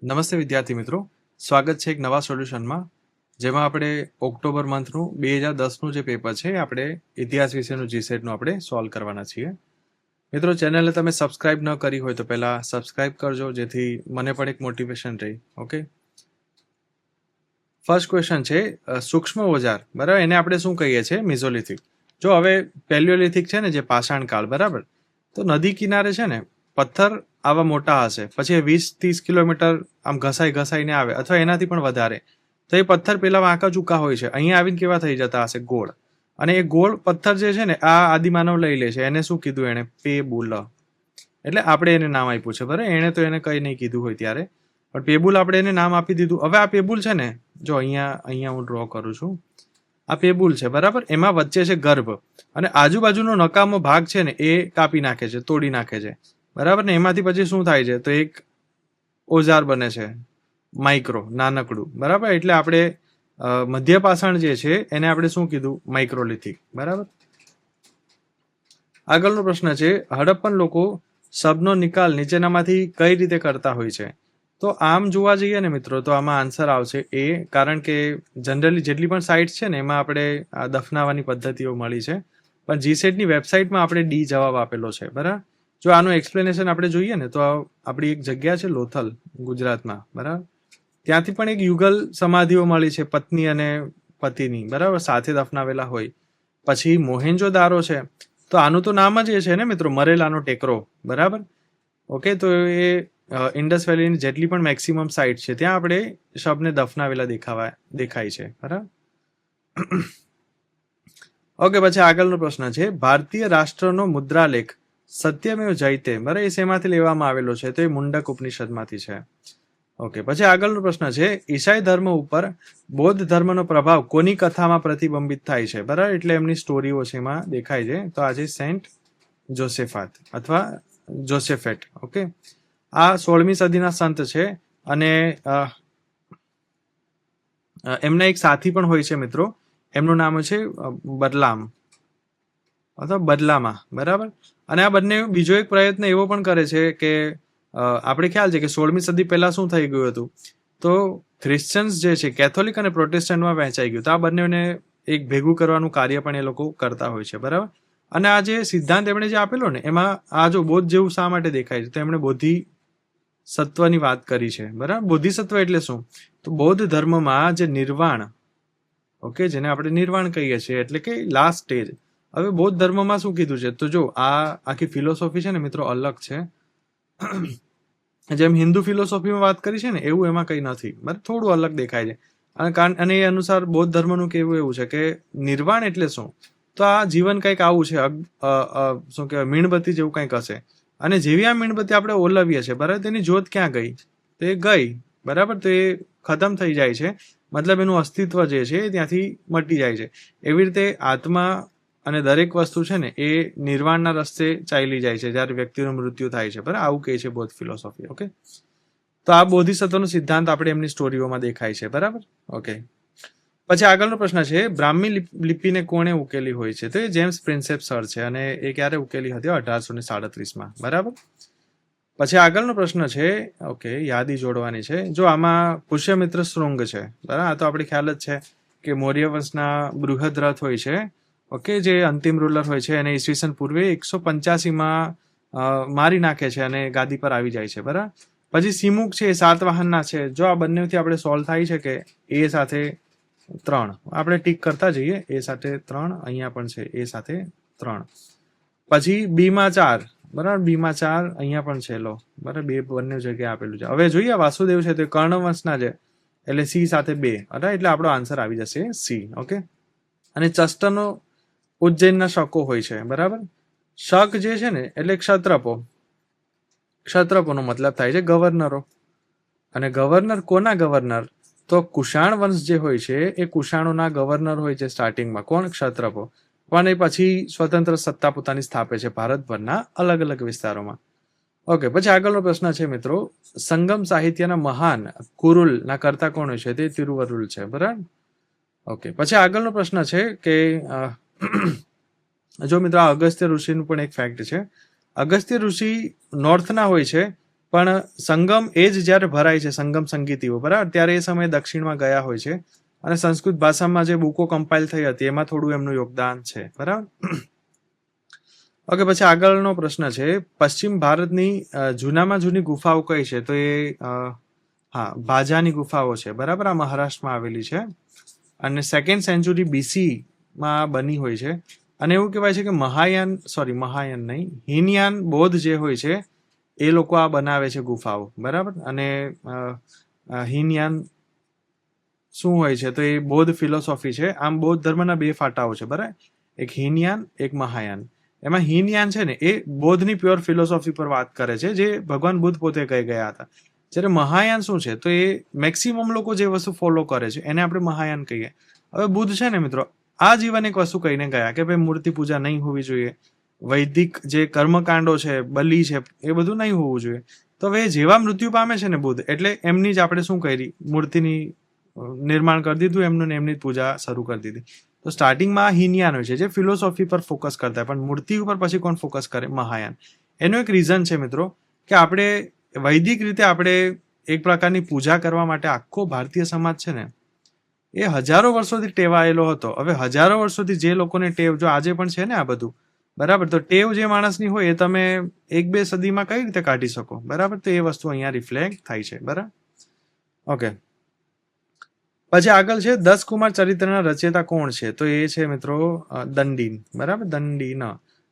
નમસ્તે વિદ્યાર્થી મિત્રો, સ્વાગત છે એક નવા સોલ્યુશનમાં જેમાં આપણે ઓક્ટોબર મંથનું 2010નું જે પેપર છે આપણે ઇતિહાસ વિશેનું જીસેટનું આપણે સોલ્વ કરવાના છીએ. મિત્રો, ચેનલને તમે સબસ્ક્રાઇબ ન કરી હોય તો પહેલા સબસ્ક્રાઇબ કરજો જેથી મને પણ એક મોટિવેશન રહે. ઓકે, ફર્સ્ટ ક્વેશ્ચન છે સૂક્ષ્મ ઓજાર, બરાબર, એને આપણે શું કહીએ છીએ? મિઝોલિથિક. જો હવે પેલિયોલિથિક છે ને, જે પાષાણ કાળ, બરાબર, તો નદી કિનારે છે ને પથ્થર આવા મોટા હશે, પછી 20-30 કિલોમીટર આમ ઘસાઈને આવે અથવા એનાથી પણ વધારે, તો એ પથ્થર પેલા વાંકા ચૂકા હોય છે, અહીંયા આવીને કેવા થઈ જતા હશે? ગોળ. અને એ ગોળ પથ્થર જે છે ને આ આદિમાનવ લઈ લે છે. એને શું કીધું? એને પેબુલ. એટલે આપણે એને નામ આપ્યું છે, બરાબર. એને તો એને કઈ નહીં કીધું હોય ત્યારે, પણ પેબુલ આપણે એને નામ આપી દીધું. હવે આ પેબુલ છે ને, જો અહીંયા હું ડ્રો કરું છું, આ પેબુલ છે, બરાબર. એમાં વચ્ચે છે ગર્ભ, અને આજુબાજુનો નકામો ભાગ છે ને એ કાપી નાખે છે, તોડી નાખે છે, બરાબર. ને એમાંથી પછી શું થાય છે? તો એક ઓજાર બને છે, માઇક્રો, નાનકડું, બરાબર. એટલે આપણે મધ્ય પાષાણ જે છે એને આપણે શું કીધું? માઇક્રોલિથિક, બરાબર. આગળનો પ્રશ્ન છે, હડપ્પન લોકો શબનો નિકાલ નીચેનામાંથી કઈ રીતે કરતા હોય છે? તો આમ જોવા જઈએ ને મિત્રો, તો આમાં આન્સર આવશે એ, કારણ કે જનરલી જેટલી પણ સાઇટ્સ છે ને એમાં આપણે આ દફનાવાની પદ્ધતિઓ મળી છે, પણ જીસેટની વેબસાઇટમાં આપણે ડી જવાબ આપેલો છે, બરાબર. જો આનું એક્સપ્લેનેશન આપણે જોઈએ ને તો આપણી એક જગ્યા છે લોથલ, ગુજરાતમાં, બરાબર. ત્યાંથી પણ એક યુગલ સમાધિઓ મળી છે, પત્ની અને પતિની, બરાબર, સાથે દફનાવેલા હોય. પછી મોહેન્જો દારો છે, તો આનું તો નામ જ એ છે ને મિત્રો, મરેલાનો ટેકરો, બરાબર. ઓકે, તો એ ઇન્ડસ વેલીની જેટલી પણ મેક્સિમમ સાઇટ છે ત્યાં આપણે શબને દફનાવેલા દેખાય છે, બરાબર. ઓકે, પછી આગળનો પ્રશ્ન છે, ભારતીય રાષ્ટ્રનો મુદ્રાલેખ સત્યમેવ જયતે, બરાબર, એ શેમાંથી લેવામાં આવેલો છે? તો એ મુંડક ઉપનિષદમાંથી છે. ઓકે, પછી આગળનો પ્રશ્ન છે, ઈસાઈ ધર્મ ઉપર બૌદ્ધ ધર્મનો પ્રભાવ કોની કથામાં પ્રતિબિંબિત થાય છે? બરાબર, એટલે એમની સ્ટોરીઓ છે એમાં દેખાય છે. તો આ છે સેન્ટ જોસેફાત અથવા જોસેફેટ. ઓકે, આ 16મી સદીના સંત છે અને એમના એક સાથી પણ હોય છે મિત્રો, એમનું નામ છે બદલામ અથવા બદલામા, બરાબર. અને આ બંને બીજો એક પ્રયત્ન એવો પણ કરે છે કે આપણે ખ્યાલ છે કે 16મી સદી પહેલા શું થઈ ગયું હતું? તો ક્રિશ્ચન્સ જે છે કેથોલિક અને પ્રોટેસ્ટન્ટમાં વહેંચાઈ ગયું. તો આ બંનેને એક ભેગું કરવાનું કાર્ય પણ એ લોકો કરતા હોય છે, બરાબર. અને આ જે સિદ્ધાંત એમણે જે આપેલો ને, એમાં આ જો બોધ જેવું શા માટે દેખાય છે? તો એમણે બોધિ સત્વની વાત કરી છે, બરાબર. બોધિસત્વ એટલે શું? તો બૌદ્ધ ધર્મમાં જે નિર્વાણ, ઓકે, જેને આપણે નિર્વાણ કહીએ છીએ, એટલે કે લાસ્ટ સ્ટેજ. હવે બૌદ્ધ ધર્મમાં શું કીધું છે? તો જો આ આખી ફિલોસોફી છે ને મિત્રો, અલગ છે. જેમ હિન્દુ ફિલોસોફીમાં વાત કરી છે ને, એવું એમાં કંઈ નથી, બરાબર. થોડું અલગ દેખાય છે. અને એ અનુસાર બૌદ્ધ ધર્મનું કહેવું એવું છે કે નિર્વાણ એટલે શું? તો આ જીવન કંઈક આવું છે, શું કહેવાય, મીણબત્તી જેવું કંઈક હશે. અને જેવી આ મીણબત્તી આપણે ઓલવીએ છીએ, બરાબર, તેની જ્યોત ક્યાં ગઈ? તો એ ગઈ, બરાબર. તો એ ખતમ થઈ જાય છે, મતલબ એનું અસ્તિત્વ જે છે એ ત્યાંથી મટી જાય છે. એવી રીતે આત્મા અને દરેક વસ્તુ છે ને એ નિર્વાણના રસ્તે ચાલી જાય છે જ્યારે વ્યક્તિનું મૃત્યુ થાય છે, બરાબર. આવું કહે છે બૌદ્ધ ફિલોસોફી. ઓકે, તો આ બોધિસત્વનો સિદ્ધાંત આપણે એમની સ્ટોરીઓમાં દેખાય છે, બરાબર. ઓકે, પછી આગળનો પ્રશ્ન છે, બ્રાહ્મી લિપિને કોણે ઉકેલી હોય છે? તો એ જેમ્સ પ્રિન્સેપ સર છે, અને એ ક્યારે ઉકેલી હતી? 1837માં, બરાબર. પછી આગળનો પ્રશ્ન છે, ઓકે, યાદી જોડવાની છે. જો આમાં પુષ્યમિત્ર શૃંગ છે, બરાબર, આ તો આપણે ખ્યાલ જ છે કે મૌર્ય વંશના બૃહદ રથ હોય છે, ઓકે, જે અંતિમ રૂલર હોય છે, અને ઈસવીસન પૂર્વે 185માં મારી નાખે છે અને ગાદી પર આવી જાય છે, બરાબર. પછી સિમુક છે, 7 વાહનના છે. જો આ બંનેથી આપણે સોલ્વ થાય છે કે એ સાથે 3, આપણે ટીક કરતા જઈએ, એ સાથે 3, અહીંયા પણ છે એ સાથે 3. પછી બીમાં 4, બરાબર, બીમાં 4 અહીંયા પણ છે, લો, બરાબર, બંને જગ્યાએ આપેલું છે. હવે જોઈએ વાસુદેવ છે તો કર્ણવંશના છે, એટલે સી સાથે 2, બરાબર, એટલે આપણો આન્સર આવી જશે સી. ઓકે, અને ચસ્ટનો ઉજ્જૈનના શકો હોય છે, બરાબર. શક જે છે ને એટલે ક્ષત્રપો, ક્ષત્રપોનો મતલબ થાય છે ગવર્નરો. અને ગવર્નર કોના ગવર્નર? તો કુષાણ વંશ જે હોય છે એ કુષાણોના ગવર્નર હોય છે સ્ટાર્ટિંગમાં. કોણ? ક્ષત્રપો. પણ એ પછી સ્વતંત્ર સત્તા પોતાની સ્થાપે છે ભારતભરના અલગ અલગ વિસ્તારોમાં. ઓકે, પછી આગળનો પ્રશ્ન છે મિત્રો, સંગમ સાહિત્યના મહાન કુરુલના કરતા કોણ હોય છે? તે તિરુવરુલ છે, બરાબર. ઓકે, પછી આગળનો પ્રશ્ન છે કે જો મિત્રો આ અગસ્ત્ય ઋષિનું પણ એક ફેક્ટ છે. અગસ્ત્ય ઋષિ નોર્થના હોય છે પણ સંગમ એ જ જ્યારે ભરાય છે, સંગમ સંગીતીઓ, બરાબર, ત્યારે એ સમયે દક્ષિણમાં ગયા હોય છે અને સંસ્કૃત ભાષામાં જે બુકો કમ્પાઇલ થઈ હતી એમાં થોડું એમનું યોગદાન છે, બરાબર. ઓકે, પછી આગળનો પ્રશ્ન છે, પશ્ચિમ ભારતની જૂનામાં જૂની ગુફાઓ કઈ છે? તો એ હા, ભાજાની ગુફાઓ છે, બરાબર, આ મહારાષ્ટ્રમાં આવેલી છે અને 2nd સેન્ચુરી BC માં બની હોય છે. અને એવું કહેવાય છે કે મહાયાન નહીં, હીનયાન બૌદ્ધ જે હોય છે એ લોકો આ બનાવે છે ગુફાઓ, બરાબર. અને હીનયાન શું હોય છે? તો એ બૌદ્ધ ફિલોસોફી છે. આમ બૌદ્ધ ધર્મના 2 ફાટાઓ છે, બરાબર, એક હીનયાન, એક મહાયાન. એમાં હીનયાન છે ને એ બૌદ્ધની પ્યોર ફિલોસોફી પર વાત કરે છે, જે ભગવાન બુદ્ધ પોતે કહી ગયા હતા. જ્યારે મહાયાન શું છે? તો એ મેક્સિમમ લોકો જે વસ્તુ ફોલો કરે છે એને આપણે મહાયાન કહીએ. હવે બુદ્ધ છે ને મિત્રો, આ જીવન એક વસ્તુ કહીને ગયા કે ભાઈ મૂર્તિ પૂજા નહીં હોવી જોઈએ, વૈદિક જે કર્મકાંડો છે, બલિ છે, એ બધું નહીં હોવું જોઈએ. તો હવે જેવા મૃત્યુ પામે છે ને બુદ્ધ, એટલે એમની જ આપણે શું કરી, મૂર્તિની નિર્માણ કરી દીધું એમનું, ને એમની પૂજા શરૂ કરી દીધી. તો સ્ટાર્ટિંગમાં હીનયાન હોય છે જે ફિલોસોફી પર ફોકસ કરતા હોય, પણ મૂર્તિ ઉપર પછી કોણ ફોકસ કરે? મહાયાન. એનું એક રીઝન છે મિત્રો કે આપણે વૈદિક રીતે આપણે એક પ્રકારની પૂજા કરવા માટે આખો ભારતીય સમાજ છે ને એ હજારો વર્ષોથી ટેવાયેલો હતો. હવે હજારો વર્ષોથી જે લોકોને ટેવ, જો આજે પણ છે ને આ બધું, બરાબર, તો ટેવ જે માણસની હોય એ તમે 1-2 સદીમાં કઈ રીતે કાઢી શકો, બરાબર. તો એ વસ્તુ અહીંયા રિફ્લેક્ટ થાય છે, બરાબર. ઓકે, પછી આગળ છે 10 કુમાર ચરિત્રના રચયિતા કોણ છે? તો એ છે મિત્રો દંડીન, બરાબર, દંડીન.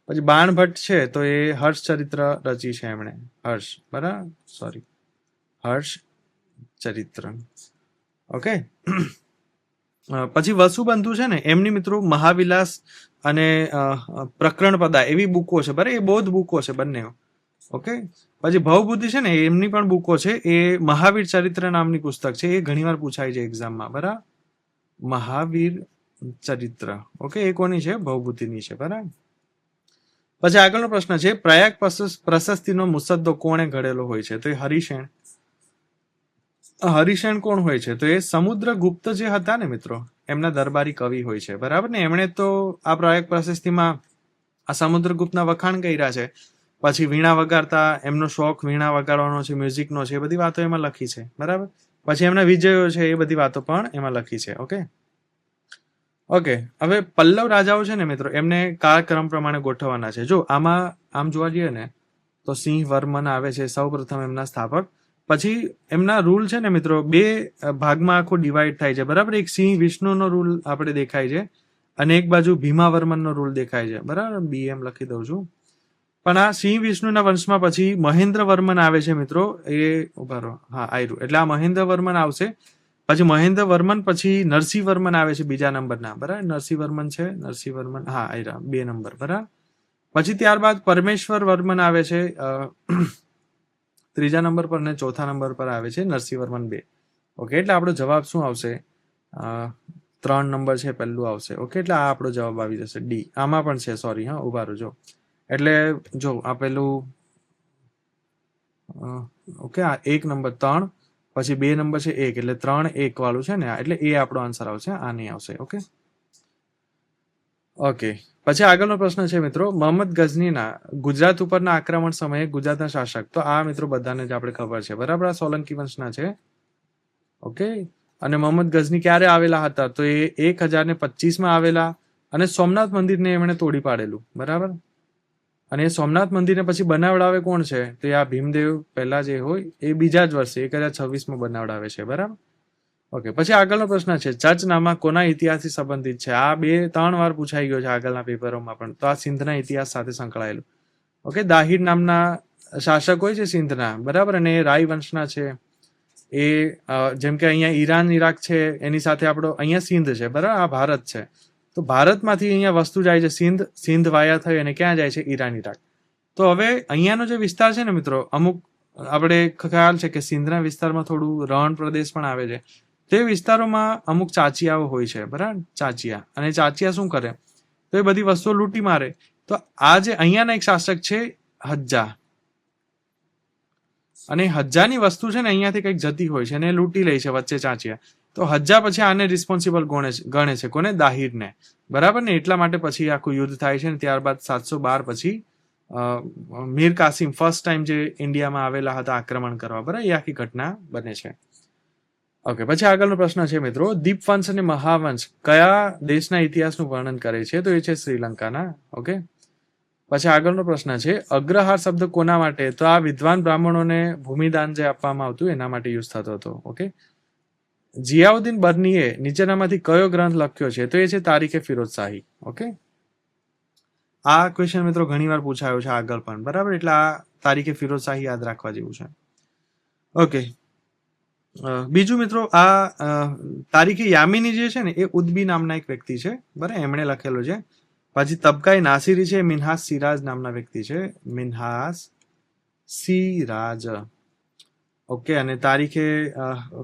પછી બાણભટ્ટ છે તો એ હર્ષ ચરિત્ર રચી છે એમણે, હર્ષ, બરાબર, હર્ષ ચરિત્ર. ઓકે, પછી વસુબંધુ છે ને એમની મિત્રો મહાવિલાસ અને પ્રકરણપદા એવી બુકો છે, બરાબર, એ બૌદ્ધ બુકો છે બંને. ઓકે, પછી ભવબુદ્ધિ છે ને એમની પણ બુકો છે, એ મહાવીર ચરિત્ર નામની પુસ્તક છે, એ ઘણીવાર પૂછાય છે એક્ઝામમાં, બરાબર, મહાવીર ચરિત્ર. ઓકે, એ કોની છે? ભવબુદ્ધિની છે, બરાબર. પછી આગળનો પ્રશ્ન છે, પ્રયાગ પ્રશસ્તિનો મુસદ્દો કોણે ઘડેલો હોય છે? તો એ હરિશેણ. હરિશેણ કોણ હોય છે? તો એ સમુદ્રગુપ્ત જે હતા ને મિત્રો, એમના દરબારી કવિ હોય છે, બરાબર ને. એમણે તો આ પ્રયાગ પ્રશસ્તિમાં આ સમુદ્રગુપ્તના વખાણ કર્યા છે. પછી વીણા વગાડતા, એમનો શોખ વીણા વગાડવાનો છે, મ્યુઝિકનો છે, એ બધી વાતો એમાં લખી છે, બરાબર. પછી એમના વિજયો છે, એ બધી વાતો પણ એમાં લખી છે. ઓકે, હવે પલ્લવ રાજાઓ છે ને મિત્રો, એમને કાળક્રમ પ્રમાણે ગોઠવવાના છે. જો આમાં આમ જોવા જઈએ ને તો સિંહ વર્મન આવે છે સૌ પ્રથમ એમના સ્થાપક. પછી એમના રૂલ છે ને મિત્રો 2 ભાગમાં આખો ડિવાઈડ થાય છે, બરાબર. એક સિંહ વિષ્ણુનો રૂલ આપણે દેખાય છે અને એક બાજુ ભીમાવર્મનનો રૂલ દેખાય છે, બરાબર. BM લખી દઉં છું. પણ આ સિંહ વિષ્ણુના વંશમાં પછી મહેન્દ્ર વર્મન આવે છે મિત્રો, એ ઉભા રહો, હા આયરું, એટલે આ મહેન્દ્ર વર્મન આવશે. પછી મહેન્દ્ર વર્મન પછી નરસિંહ વર્મન આવે છે બીજા નંબરના, બરાબર. નરસિંહ વર્મન, હા આયરા 2 નંબર, બરાબર. પછી ત્યારબાદ પરમેશ્વર વર્મન આવે છે 3જા નંબર પર, ને 4થા નંબર પર આવે છે નરસિંહ વર્મન 2. ઓકે, એટલે આપણો જવાબ શું આવશે? 3 નંબર છે પહેલું આવશે. ઓકે, એટલે આ આપણો જવાબ આવી જશે ડી. આમાં પણ છે, સોરી, હા ઉભા રહો, જો એટલે જો આ પેલું, ઓકે, આ 1 નંબર 3, પછી 2 નંબર છે 1, એટલે 3 1 વાળું છે ને, એટલે એ આપણો આન્સર આવશે, આ નહીં આવશે. ઓકે, પછી આગળનો પ્રશ્ન છે મિત્રો, મોહમ્મદ ગઝનીના ગુજરાત ઉપરના આક્રમણ સમયે ગુજરાતના શાસક. તો આ મિત્રો બધાને જ આપણે ખબર છે, બરાબર, આ સોલંકી વંશના છે. ઓકે, અને મોહમ્મદ ગઝની ક્યારે આવેલા હતા? તો એ 1025માં આવેલા, અને સોમનાથ મંદિરને એમણે તોડી પાડેલું, બરાબર. અને એ સોમનાથ મંદિરને પછી બનાવડાવે કોણ છે? તો આ ભીમદેવ પહેલા જે હોય એ બીજા જ વર્ષે 1026માં બનાવડાવે છે, બરાબર. ઓકે, પછી આગળનો પ્રશ્ન છે, ચચનામા કોના ઇતિહાસથી સંબંધિત છે? આ 2-3 વાર પૂછાઈ ગયો છે આગળના પેપરોમાં પણ. તો આ સિંધના ઇતિહાસ સાથે સંકળાયેલું. ઓકે, દાહિર નામના શાસક હોય છે સિંધના, બરાબર, અને એ રાય વંશના છે. એ જેમ કે અહીંયા ઈરાન ઈરાક છે, એની સાથે આપણો અહીંયા સિંધ છે, બરાબર, આ ભારત છે. તો ભારતમાંથી અહીંયા વસ્તુ જાય છે સિંધ વાયા થઈ અને ક્યાં જાય છે? Iran Iraq. તો હવે અહીંયાનો જે વિસ્તાર છે ને મિત્રો, અમુક આપણે ખ્યાલ છે કે સિંધના વિસ્તારમાં થોડું રણ પ્રદેશ પણ આવે છે. તે વિસ્તારોમાં અમુક ચાચિયાઓ હોય છે, બરાબર, ચાચિયા. અને ચાચિયા શું કરે? તો એ બધી વસ્તુઓ લૂંટી મારે. તો આ જે અહીંયાના એક શાસક છે હજ્જા, અને હજ્જાની વસ્તુ છે ને અહીંયાથી કંઈક જતી હોય છે અને એ લૂંટી લે છે વચ્ચે ચાંચિયા. તો હજ્જા પછી આને રિસ્પોન્સિબલ ગણે છે, કોને? દાહિરને, બરાબર ને. એટલા માટે પછી આખું યુદ્ધ થાય છે, ને ત્યારબાદ 712 પછી મીર કાસિમ ફર્સ્ટ ટાઈમ જે ઇન્ડિયામાં આવેલા હતા આક્રમણ કરવા, બરાબર, એ આખી ઘટના બને છે. ઓકે, પછી આગળનો પ્રશ્ન છે મિત્રો, દીપવંશ અને મહાવંશ કયા દેશના ઇતિહાસનું વર્ણન કરે છે? તો એ છે શ્રીલંકાના. ઓકે, પછી આગળનો પ્રશ્ન છે, અગ્રહાર શબ્દ કોના માટે? તો આ વિદ્વાન બ્રાહ્મણોને ભૂમિદાન જે આપવામાં આવતું એના માટે યુઝ થતો હતો. ઓકે, જિયાઉદ્દીન બર્નીએ નીચેનામાંથી કયો ગ્રંથ લખ્યો છે? તો એ છે તારીખે ફિરોજ શાહી. ઓકે, આ ક્વેશ્ચન મિત્રો ઘણી વાર પૂછાયો છે આગળ પણ, બરાબર, એટલે આ તારીખે ફિરોજ શાહી યાદ રાખવા જેવું છે. ઓકે, બીજું મિત્રો, આ તારીખે યામિની જે છે ને એ ઉદ્બી નામના એક વ્યક્તિ છે, બરાબર, એમણે લખેલો છે. પછી તબકાએ નાસિરી છે, મિન્હાસ સિરાજ નામના વ્યક્તિ છે, મિન્હાસ સિરાજ. ઓકે, અને તારીખે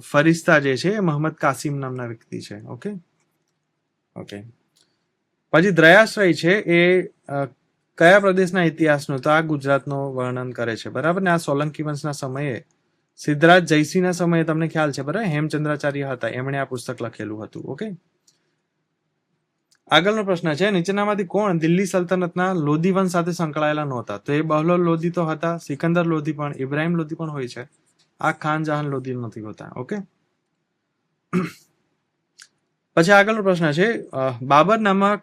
ફરિશ્તા જે છે એ મોહમ્મદ કાસિમ નામના વ્યક્તિ છે. ઓકે, ઓકે, પછી દ્રયાશ્રય છે એ કયા પ્રદેશના ઇતિહાસનું? તો આ ગુજરાતનો વર્ણન કરે છે, બરાબર, ને આ સોલંકી વંશના સમયે સિદ્ધરાજ જયસિંહના સમયે તમને ખ્યાલ છે, બરાબર, હેમચંદ્રાચાર્ય હતા, એમણે આ પુસ્તક લખેલું હતું. ઓકે, આગળનો પ્રશ્ન છે, નીચેનામાંથી કોણ દિલ્હી સલ્તનતના લોધી વંશ સાથે સંકળાયેલા નહોતા? તો એ બહલોલ લોધી તો હતા, સિકંદર લોધી પણ, ઇબ્રાહિમ લોધી પણ હોય છે, આ ખાન જહાન લોધી નથી હોતા. ઓકે, પછી આગળનો પ્રશ્ન છે, બાબરનામા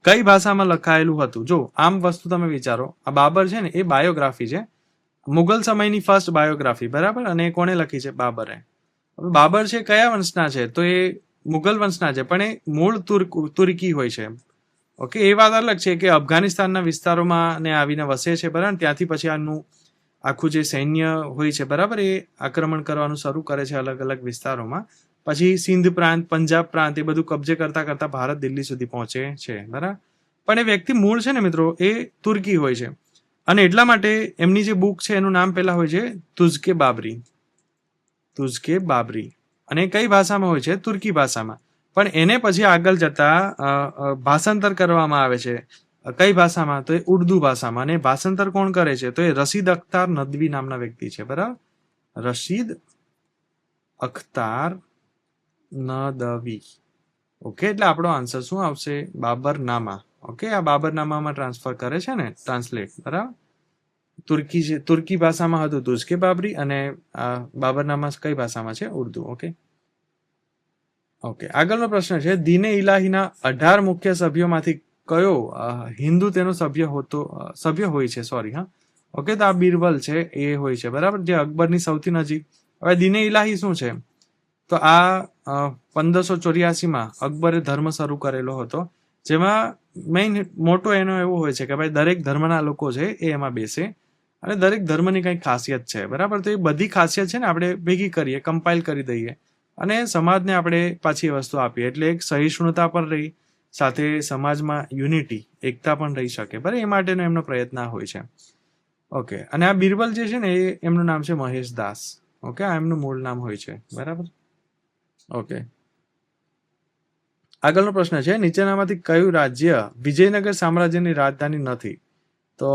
કઈ ભાષામાં લખાયેલું હતું? જો આમ વસ્તુ તમે વિચારો, આ બાબર છે ને એ બાયોગ્રાફી છે, મુગલ સમયની ફર્સ્ટ બાયોગ્રાફી, બરાબર, અને એ કોણે લખી છે? બાબરે. હવે બાબર છે કયા વંશના છે? તો એ મુગલ વંશના છે, પણ એ મૂળ તુર્કી હોય છે. ઓકે, એ વાત અલગ છે કે અફઘાનિસ્તાનના વિસ્તારોમાં ને આવીને વસે છે, બરાબર, ત્યાંથી પછી આનું આખું જે સૈન્ય હોય છે, બરાબર, એ આક્રમણ કરવાનું શરૂ કરે છે અલગ અલગ વિસ્તારોમાં. પછી સિંધ પ્રાંત, પંજાબ પ્રાંત, એ બધું કબજે કરતા કરતા ભારત દિલ્હી સુધી પહોંચે છે, બરાબર. પણ એ વ્યક્તિ મૂળ છે ને મિત્રો એ તુર્કી હોય છે, અને એટલા માટે એમની જે બુક છે એનું નામ પહેલા હોય છે તુઝકે બાબરી. તુઝકે બાબરી, અને કઈ ભાષામાં હોય છે? તુર્કી ભાષામાં. પણ એને પછી આગળ જતા ભાષાંતર કરવામાં આવે છે કઈ ભાષામાં? તો એ ઉર્દુ ભાષામાં. અને ભાષાંતર કોણ કરે છે? તો એ રશીદ અખ્તાર નદવી નામના વ્યક્તિ છે, બરાબર, રશીદ અખ્તાર નદવી. ઓકે, એટલે આપણો આન્સર શું આવશે? બાબરનામા. ઓકે, આ બાબરનામામાં ટ્રાન્સફર કરે છે ને, ટ્રાન્સલેટ, બરાબર. તુર્કી ભાષામાં હતું તુઝકે બાબરી, અને બાબરનામા કઈ ભાષામાં છે? ઉર્દુ. ઓકે, ઓકે, આગળનો પ્રશ્ન છે, દીને ઇલાહીના 18 મુખ્ય સભ્યોમાંથી કયો હિન્દુ તેનો સભ્ય હોય છે? સોરી, હા. ઓકે, તો આ બિરબલ છે એ હોય છે, બરાબર, જે અકબરની સૌથી નજીક. હવે દીને ઇલાહી શું છે? તો આ 1584માં અકબરે ધર્મ શરૂ કરેલો હતો, જેમાં મેઇન મોટો એનો એવો હોય છે કે ભાઈ દરેક ધર્મના લોકો છે એ એમાં બેસે, અને દરેક ધર્મની કંઈક ખાસિયત છે, બરાબર. તો એ બધી ખાસિયત છે ને આપણે ભેગી કરીએ, કમ્પાઇલ કરી દઈએ, અને સમાજને આપણે પાછી એ વસ્તુ આપીએ, એટલે એક સહિષ્ણુતા પણ રહી, સાથે સમાજમાં યુનિટી, એકતા પણ રહી શકે, બરાબર, એ માટેનો એમનો પ્રયત્ન હોય છે. ઓકે, અને આ બિરબલ જે છે ને એ એમનું નામ છે મહેશ દાસ. ઓકે, આ એમનું મૂળ નામ હોય છે, બરાબર. ઓકે, આગળનો પ્રશ્ન છે, નીચેનામાંથી કયું રાજ્ય વિજયનગર સામ્રાજ્યની રાજધાની નથી? તો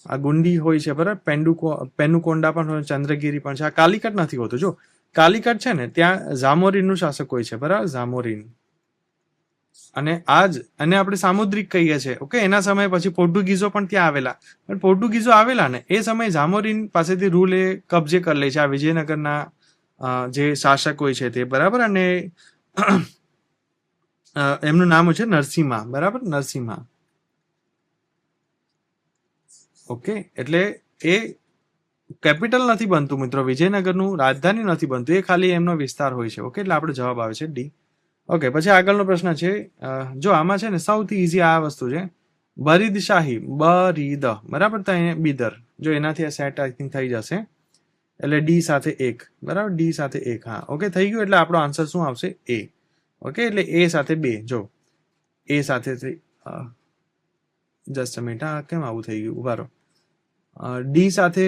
આ ગુંડી હોય છે, બરાબર, પેનુકોંડા પણ હોય, ચંદ્રગીરી પણ છે. આ કાલિકટ નથી હોતું. જો કાલિકટ છે ને ત્યાં ઝામોરીનનું શાસક હોય છે, બરાબર, ઝામોરીન. અને અને આપણે સામુદ્રિક કહીએ છીએ. ઓકે, એના સમય પછી પોર્ટુગીઝો પણ ત્યાં આવેલા, પણ પોર્ટુગીઝો આવેલા ને એ સમયે ઝામોરીન પાસેથી રૂલ એ કબજે કરી લે છે આ વિજયનગરના જે શાસક હોય છે તે, બરાબર. અને એમનું નામ છે નરસિંહા, બરાબર, નરસિંહા. ઓકે, એટલે એ કેપિટલ નથી બનતું મિત્રો, વિજયનગરનું રાજધાની નથી બનતું, એ ખાલી એમનો વિસ્તાર હોય છે. ઓકે, એટલે આપણો જવાબ આવે છે ડી. ઓકે, પછી આગળનો પ્રશ્ન છે, જો આમાં છે ને સૌથી ઈઝી આ વસ્તુ છે, બરીદ શાહી, બરીદ, બરાબર, તો અહીંયા બીદર, જો એનાથી આ સેટ આઈ થિંક થઈ જશે, એટલે ડી સાથે 1, બરાબર, ડી સાથે 1, હા. ઓકે, થઈ ગયું, એટલે આપણો આન્સર શું આવશે? એ. ઓકે, એટલે એ સાથે 2, જો એ સાથે જસ્ટ અ મિનિટ, હા, કેમ આવું થઈ ગયું? ઉભા રહો. ડી સાથે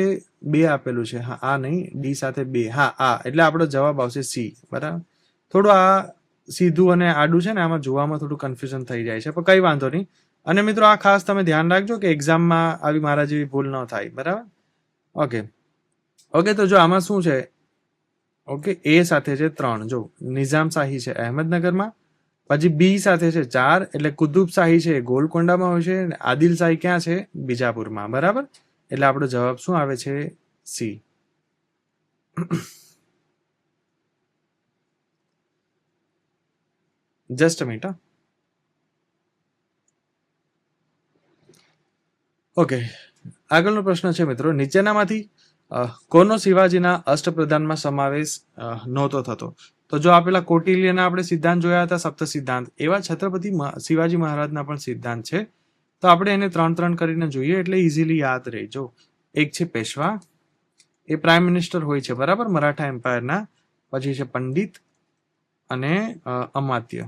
2 આપેલું છે, હા, આ નહીં, ડી સાથે 2, હા, આ, એટલે આપણો જવાબ આવશે સી, બરાબર. થોડું આ સીધું અને આડું છે ને આમાં જોવામાં થોડું કન્ફ્યુઝન થઈ જાય છે, પણ કઈ વાંધો નહીં. અને મિત્રો આ ખાસ તમે ધ્યાન રાખજો કે એક્ઝામમાં આવી મારા જેવી ભૂલ ન થાય, બરાબર. ઓકે, ઓકે, તો જો આમાં શું છે? ઓકે, એ સાથે છે 3, જો નિઝામ શાહી છે અહેમદનગરમાં, પછી બી સાથે છે 4, એટલે કુતુબશાહી છે ગોલકોંડામાં હોય છે, અને આદિલશાહી ક્યાં છે? બીજાપુરમાં. બરાબર, એટલે આપણો જવાબ શું આવે છે? C. Just a minute. Okay, આગળનો પ્રશ્ન છે મિત્રો, નીચેનામાંથી કોનો શિવાજીના અષ્ટપ્રધાનમાં સમાવેશ નહોતો થતો? તો જો આપેલા કૌટિલ્યના આપણે સિદ્ધાંત જોયા હતા, સપ્ત સિદ્ધાંત, એવા છત્રપતિ શિવાજી મહારાજના પણ સિદ્ધાંત છે. તો આપણે એને 3-3 કરીને જોઈએ એટલે ઇઝીલી યાદ રહે. જો એક છે પેશવા, એ પ્રાઇમ મિનિસ્ટર હોય છે, બરાબર, મરાઠા એમ્પાયરના. પછી છે પંડિત અને અમાત્ય.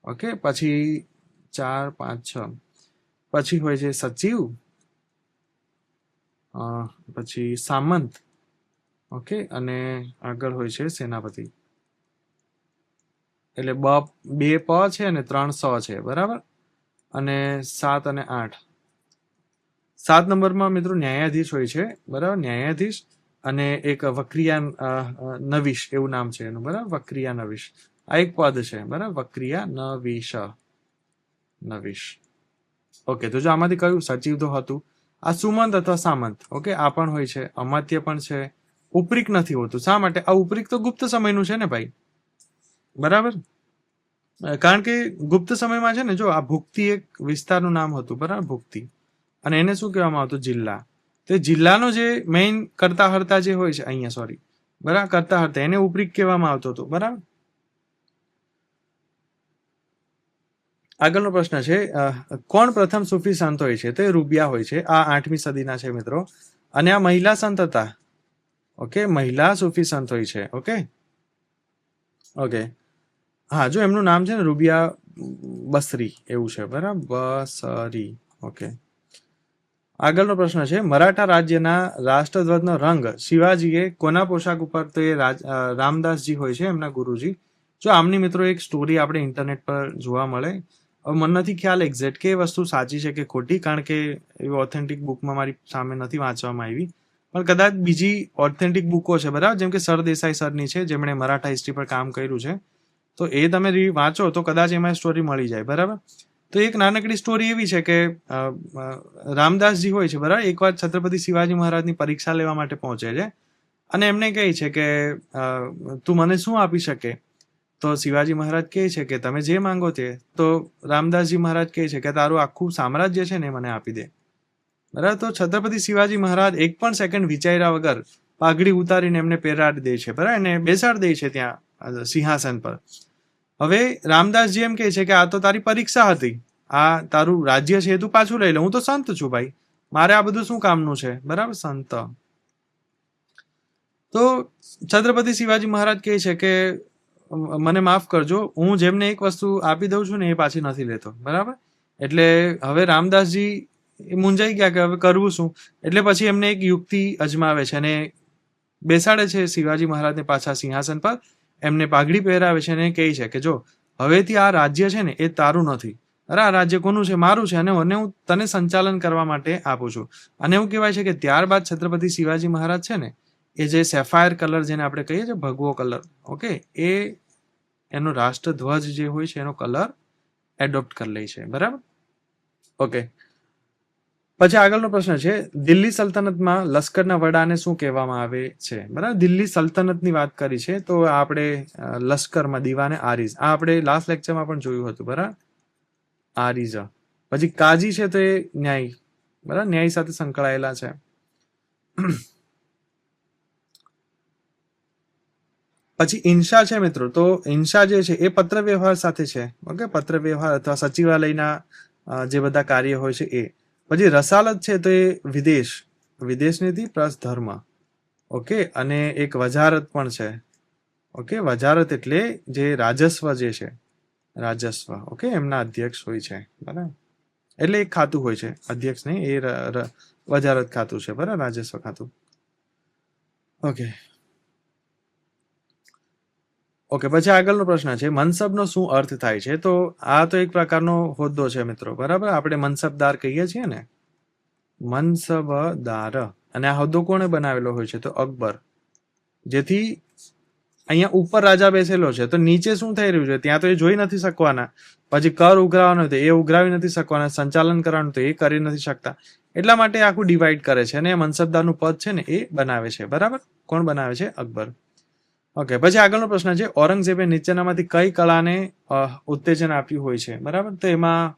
ઓકે, પછી 4, 5, 6 પછી હોય છે સચિવ, પછી સામંત. ઓકે, અને આગળ હોય છે સેનાપતિ. એટલે 2 પ છે અને 3 સ છે, બરાબર. અને 7 અને 8. 7 નંબરમાં મિત્રો ન્યાયાધીશ હોય છે, બરાબર, ન્યાયાધીશ. અને એક વક્રિયા નવીશ એવું નામ છે એનું, બરાબર, વક્રિયા નવીશ. આ એક પદ છે, બરાબર, વક્રિયા નવીશ. ઓકે, તો જો આમાંથી કયું સચિવ તો હતું, આ સુમંત અથવા સામંત. ઓકે, આ પણ હોય છે, અમાત્ય પણ છે. ઉપરીક નથી હોતું. શા માટે? આ ઉપરીક તો ગુપ્ત સમયનું છે ને ભાઈ, બરાબર. કારણ કે ગુપ્ત સમયમાં છે ને, જો આ ભુક્તિ એક વિસ્તારનું નામ હતું, બરાબર, ભુક્તિ. અને એને શું કહેવામાં આવતું? જિલ્લા. તો જિલ્લાનો જે મેઇન કરતા હર્તા જે હોય છે અહીંયા, સોરી, બરાબર, કરતા હર્તા, એને ઉપરીક કહેવામાં આવતો હતો, બરાબર. આગળનો પ્રશ્ન છે, કોણ પ્રથમ સૂફી સંત હોય છે? તો એ રૂબિયા હોય છે. આ 8મી સદીના છે મિત્રો, અને આ મહિલા સંત હતા. ઓકે, મહિલા સૂફી સંત હોય છે. ઓકે, હા, જો એમનું નામ છે ને રૂબિયા બસરી એવું છે, બરાબર, બસરી. ઓકે, આગળનો પ્રશ્ન છે, મરાઠા રાજ્યના રાષ્ટ્રધ્વજનો રંગ શિવાજીએ કોના પોશાક ઉપર? તો એ રામદાસજી હોય છે, એમના ગુરુજી. જો આમની મિત્રો એક સ્ટોરી આપણે ઇન્ટરનેટ પર જોવા મળે. હવે મને નથી ખ્યાલ એક્ઝેક્ટ કે એ વસ્તુ સાચી છે કે ખોટી, કારણ કે એવી ઓથેન્ટિક બુકમાં મારી સામે નથી વાંચવામાં આવી, પણ કદાચ બીજી ઓથેન્ટિક બુકો છે, બરાબર, જેમ કે સરદેસાઈ સરની છે, જેમણે મરાઠા હિસ્ટ્રી પર કામ કર્યું છે. તો એ તમે વાંચો તો કદાચ એમાં સ્ટોરી મળી જાય, બરાબર. તો એક નાનકડી સ્ટોરી એવી છે કે રામદાસજી હોય છે, બરાબર, એકવાર છત્રપતિ શિવાજી મહારાજની પરીક્ષા લેવા માટે પહોંચે છે, અને એમને કહે છે કે તું મને શું આપી શકે? તો શિવાજી મહારાજ કહે છે કે તમે જે માંગો તે. તો રામદાસજી મહારાજ કહે છે કે તારું આખું સામ્રાજ્ય છે ને મને આપી દે, બરાબર. તો છત્રપતિ શિવાજી મહારાજ એક પણ સેકન્ડ વિચાર્યા વગર પાઘડી ઉતારીને એમને પહેરાડી દે છે, બરાબર, એને બેસાડી દે છે ત્યાં સિંહાસન પર. હવે રામદાસજી એમ કહે છે કે આ તો તારી પરીક્ષા હતી, આ તારું રાજ્ય છે તું પાછું લઈ લે, હું તો સંત છું ભાઈ, મારે આ બધું શું કામનું છે, બરાબર, સંત. તો છત્રપતિ શિવાજી મહારાજ કહે છે કે મને માફ કરજો, હું જેમને એક વસ્તુ આપી દઉં છું ને એ પાછી નથી લેતો, બરાબર. એટલે હવે રામદાસજી મૂંઝાઈ ગયા કે હવે કરવું શું? એટલે પછી એમને એક યુક્તિ અજમાવે છે અને બેસાડે છે શિવાજી મહારાજને પાછા સિંહાસન પર, એમને પાઘડી પહેરાવે છે અને કહે છે કે જો હવેથી આ રાજ્ય છે ને એ તારું નથી, અરે આ રાજ્ય કોનું છે? મારું છે, અને હું તને સંચાલન કરવા માટે આપું છું. અને એવું કહેવાય છે કે ત્યારબાદ છત્રપતિ શિવાજી મહારાજ છે ને, એ જે સેફાયર કલર જેને આપણે કહીએ છીએ, ભગવો કલર, ઓકે, એ એનો રાષ્ટ્રધ્વજ જે હોય છે એનો કલર એડોપ્ટ કરી લે છે, બરાબર. ઓકે, પછી આગળનો પ્રશ્ન છે, દિલ્હી સલ્તનતમાં લશ્કરના વડાને શું કહેવામાં આવે છે? બરાબર, દિલ્હી સલ્તનતની વાત કરી છે, તો આપણે લશ્કરમાં દીવાને આરીઝ, આ આપણે લાસ્ટ લેક્ચરમાં પણ જોયું હતું, બરાબર, આરીઝ. પછી કાજી છે તો એ ન્યાય, બરાબર, ન્યાય સાથે સંકળાયેલા છે. પછી ઇન્શા છે મિત્રો, તો ઇન્શા જે છે એ પત્ર વ્યવહાર સાથે છે. ઓકે, પત્ર વ્યવહાર અથવા સચિવાલયના જે બધા કાર્ય હોય છે એ. પછી રસાલત છે તો એ વિદેશ નીતિ પ્લસ ધર્મ. ઓકે, અને એક વજારત પણ છે. ઓકે, વજારત એટલે જે રાજસ્વ જે છે, રાજસ્વ, ઓકે, એમના અધ્યક્ષ હોય છે, બરાબર, એટલે એક ખાતું હોય છે, અધ્યક્ષ નહીં, એ વજારત ખાતું છે, બરાબર, રાજસ્વ ખાતું. ઓકે, પછી આગળનો પ્રશ્ન છે, મનસબનો શું અર્થ થાય છે? તો આ તો એક પ્રકારનો હોદ્દો છે મિત્રો, બરાબર, આપણે મનસબદાર કહીએ છીએ ને, મનસબદાર. અને આ હોદ્દો કોણે બનાવેલો હોય છે? તો અકબર. જેથી અહીંયા ઉપર રાજા બેસેલો છે તો નીચે શું થઈ રહ્યું છે ત્યાં તો એ જોઈ નથી શકવાના, પછી કર ઉઘરાવાનો તો એ ઉઘરાવી નથી શકવાના, સંચાલન કરવાનું તો એ કરી નથી શકતા, એટલા માટે આખું ડિવાઈડ કરે છે અને મનસબદારનું પદ છે ને એ બનાવે છે. બરાબર, કોણ બનાવે છે? અકબર. ઓકે, પછી આગળનો પ્રશ્ન છે ઔરંગઝેબે નીચેનામાંથી કઈ કળાને ઉત્તેજન આપ્યું હોય છે? બરાબર, તો એમાં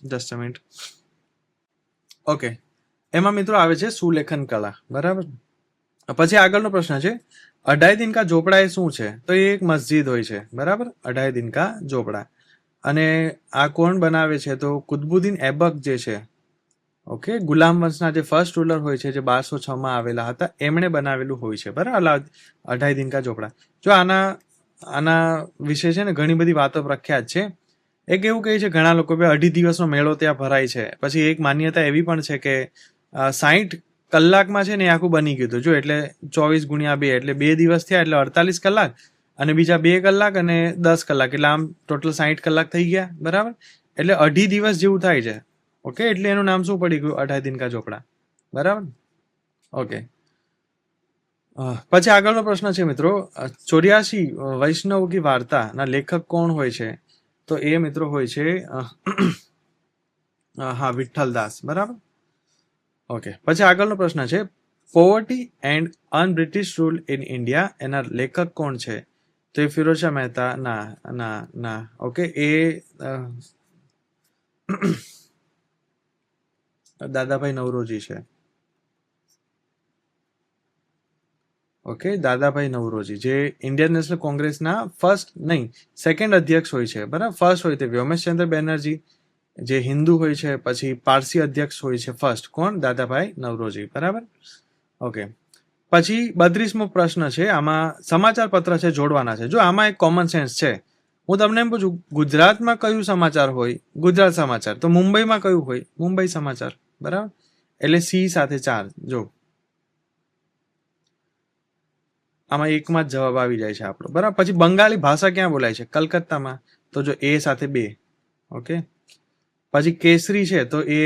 જસ્ટ અ મિનિટ. ઓકે, એમાં મિત્રો આવે છે સુલેખન કળા. બરાબર, પછી આગળનો પ્રશ્ન છે અઢાઈ દિન કા ઝોપડા એ શું છે? તો એ એક મસ્જિદ હોય છે. બરાબર, અઢાઈ દિન કા ઝોપડા. અને આ કોણ બનાવે છે? તો કુતબુદ્દીન એબક જે છે, ઓકે, ગુલામ વંશના જે ફર્સ્ટ રૂલર હોય છે, જે 1206 માં આવેલા હતા, એમણે બનાવેલું હોય છે. બરાબર, અઢાઈ દિન કા ઝોપડા. જો આના વિશે છે ને ઘણી બધી વાતો પ્રખ્યાત છે. એક એવું કહે છે ઘણા લોકો કે 2.5 દિવસનો મેળો ત્યાં ભરાય છે. પછી એક માન્યતા એવી પણ છે કે 60 કલાકમાં છે ને એ આખું બની ગયું હતું. જો એટલે 24 ગુણ્યા 2 એટલે 2 દિવસ થયા એટલે 48 કલાક અને બીજા 2 કલાક અને 10 કલાક એટલે આમ ટોટલ 60 કલાક થઈ ગયા. બરાબર, એટલે 2.5 દિવસ જેવું થાય છે. ઓકે, એટલે એનું નામ શું પડી ગયું? અઢાઈ દિન કા ઝોપડા. બરાબર, ઓકે. પછી આગળનો પ્રશ્ન છે મિત્રો 84 વૈષ્ણવ કી વાર્તા ના લેખક કોણ હોય છે? તો એ મિત્રો હોય છે હા, વિઠ્ઠલદાસ. બરાબર, ઓકે. પછી આગળનો પ્રશ્ન છે poverty and unBritish rule in India, એના લેખક કોણ છે? તો એ ફિરોઝ શાહ મહેતા. ના. ઓકે, એ દાદાભાઈ નવરોજી છે. ઓકે, દાદાભાઈ નવરોજી જે ઇન્ડિયન નેશનલ કોંગ્રેસના સેકન્ડ અધ્યક્ષ હોય છે. બરાબર, ફર્સ્ટ હોય તે વ્યોમેશચંદ્ર બેનર્જી જે હિન્દુ હોય છે, પછી પારસી અધ્યક્ષ હોય છે ફર્સ્ટ. કોણ? દાદાભાઈ નવરોજી. બરાબર, ઓકે. પછી 32મો પ્રશ્ન છે, આમાં સમાચાર પત્ર છે જોડવાના છે. જો આમાં એક કોમન સેન્સ છે, હું તમને એમ પૂછું ગુજરાતમાં કયું સમાચાર હોય? ગુજરાત સમાચાર. તો મુંબઈમાં કયું હોય? મુંબઈ સમાચાર. બરાબર, એટલે સી સાથે 4. જો આમાં એકમાં જ જવાબ આવી જાય છે આપણો. બરાબર, પછી બંગાળી ભાષા ક્યાં બોલાય છે? કલકત્તામાં. તો જો એ સાથે 2. ઓકે, પછી કેસરી છે તો એ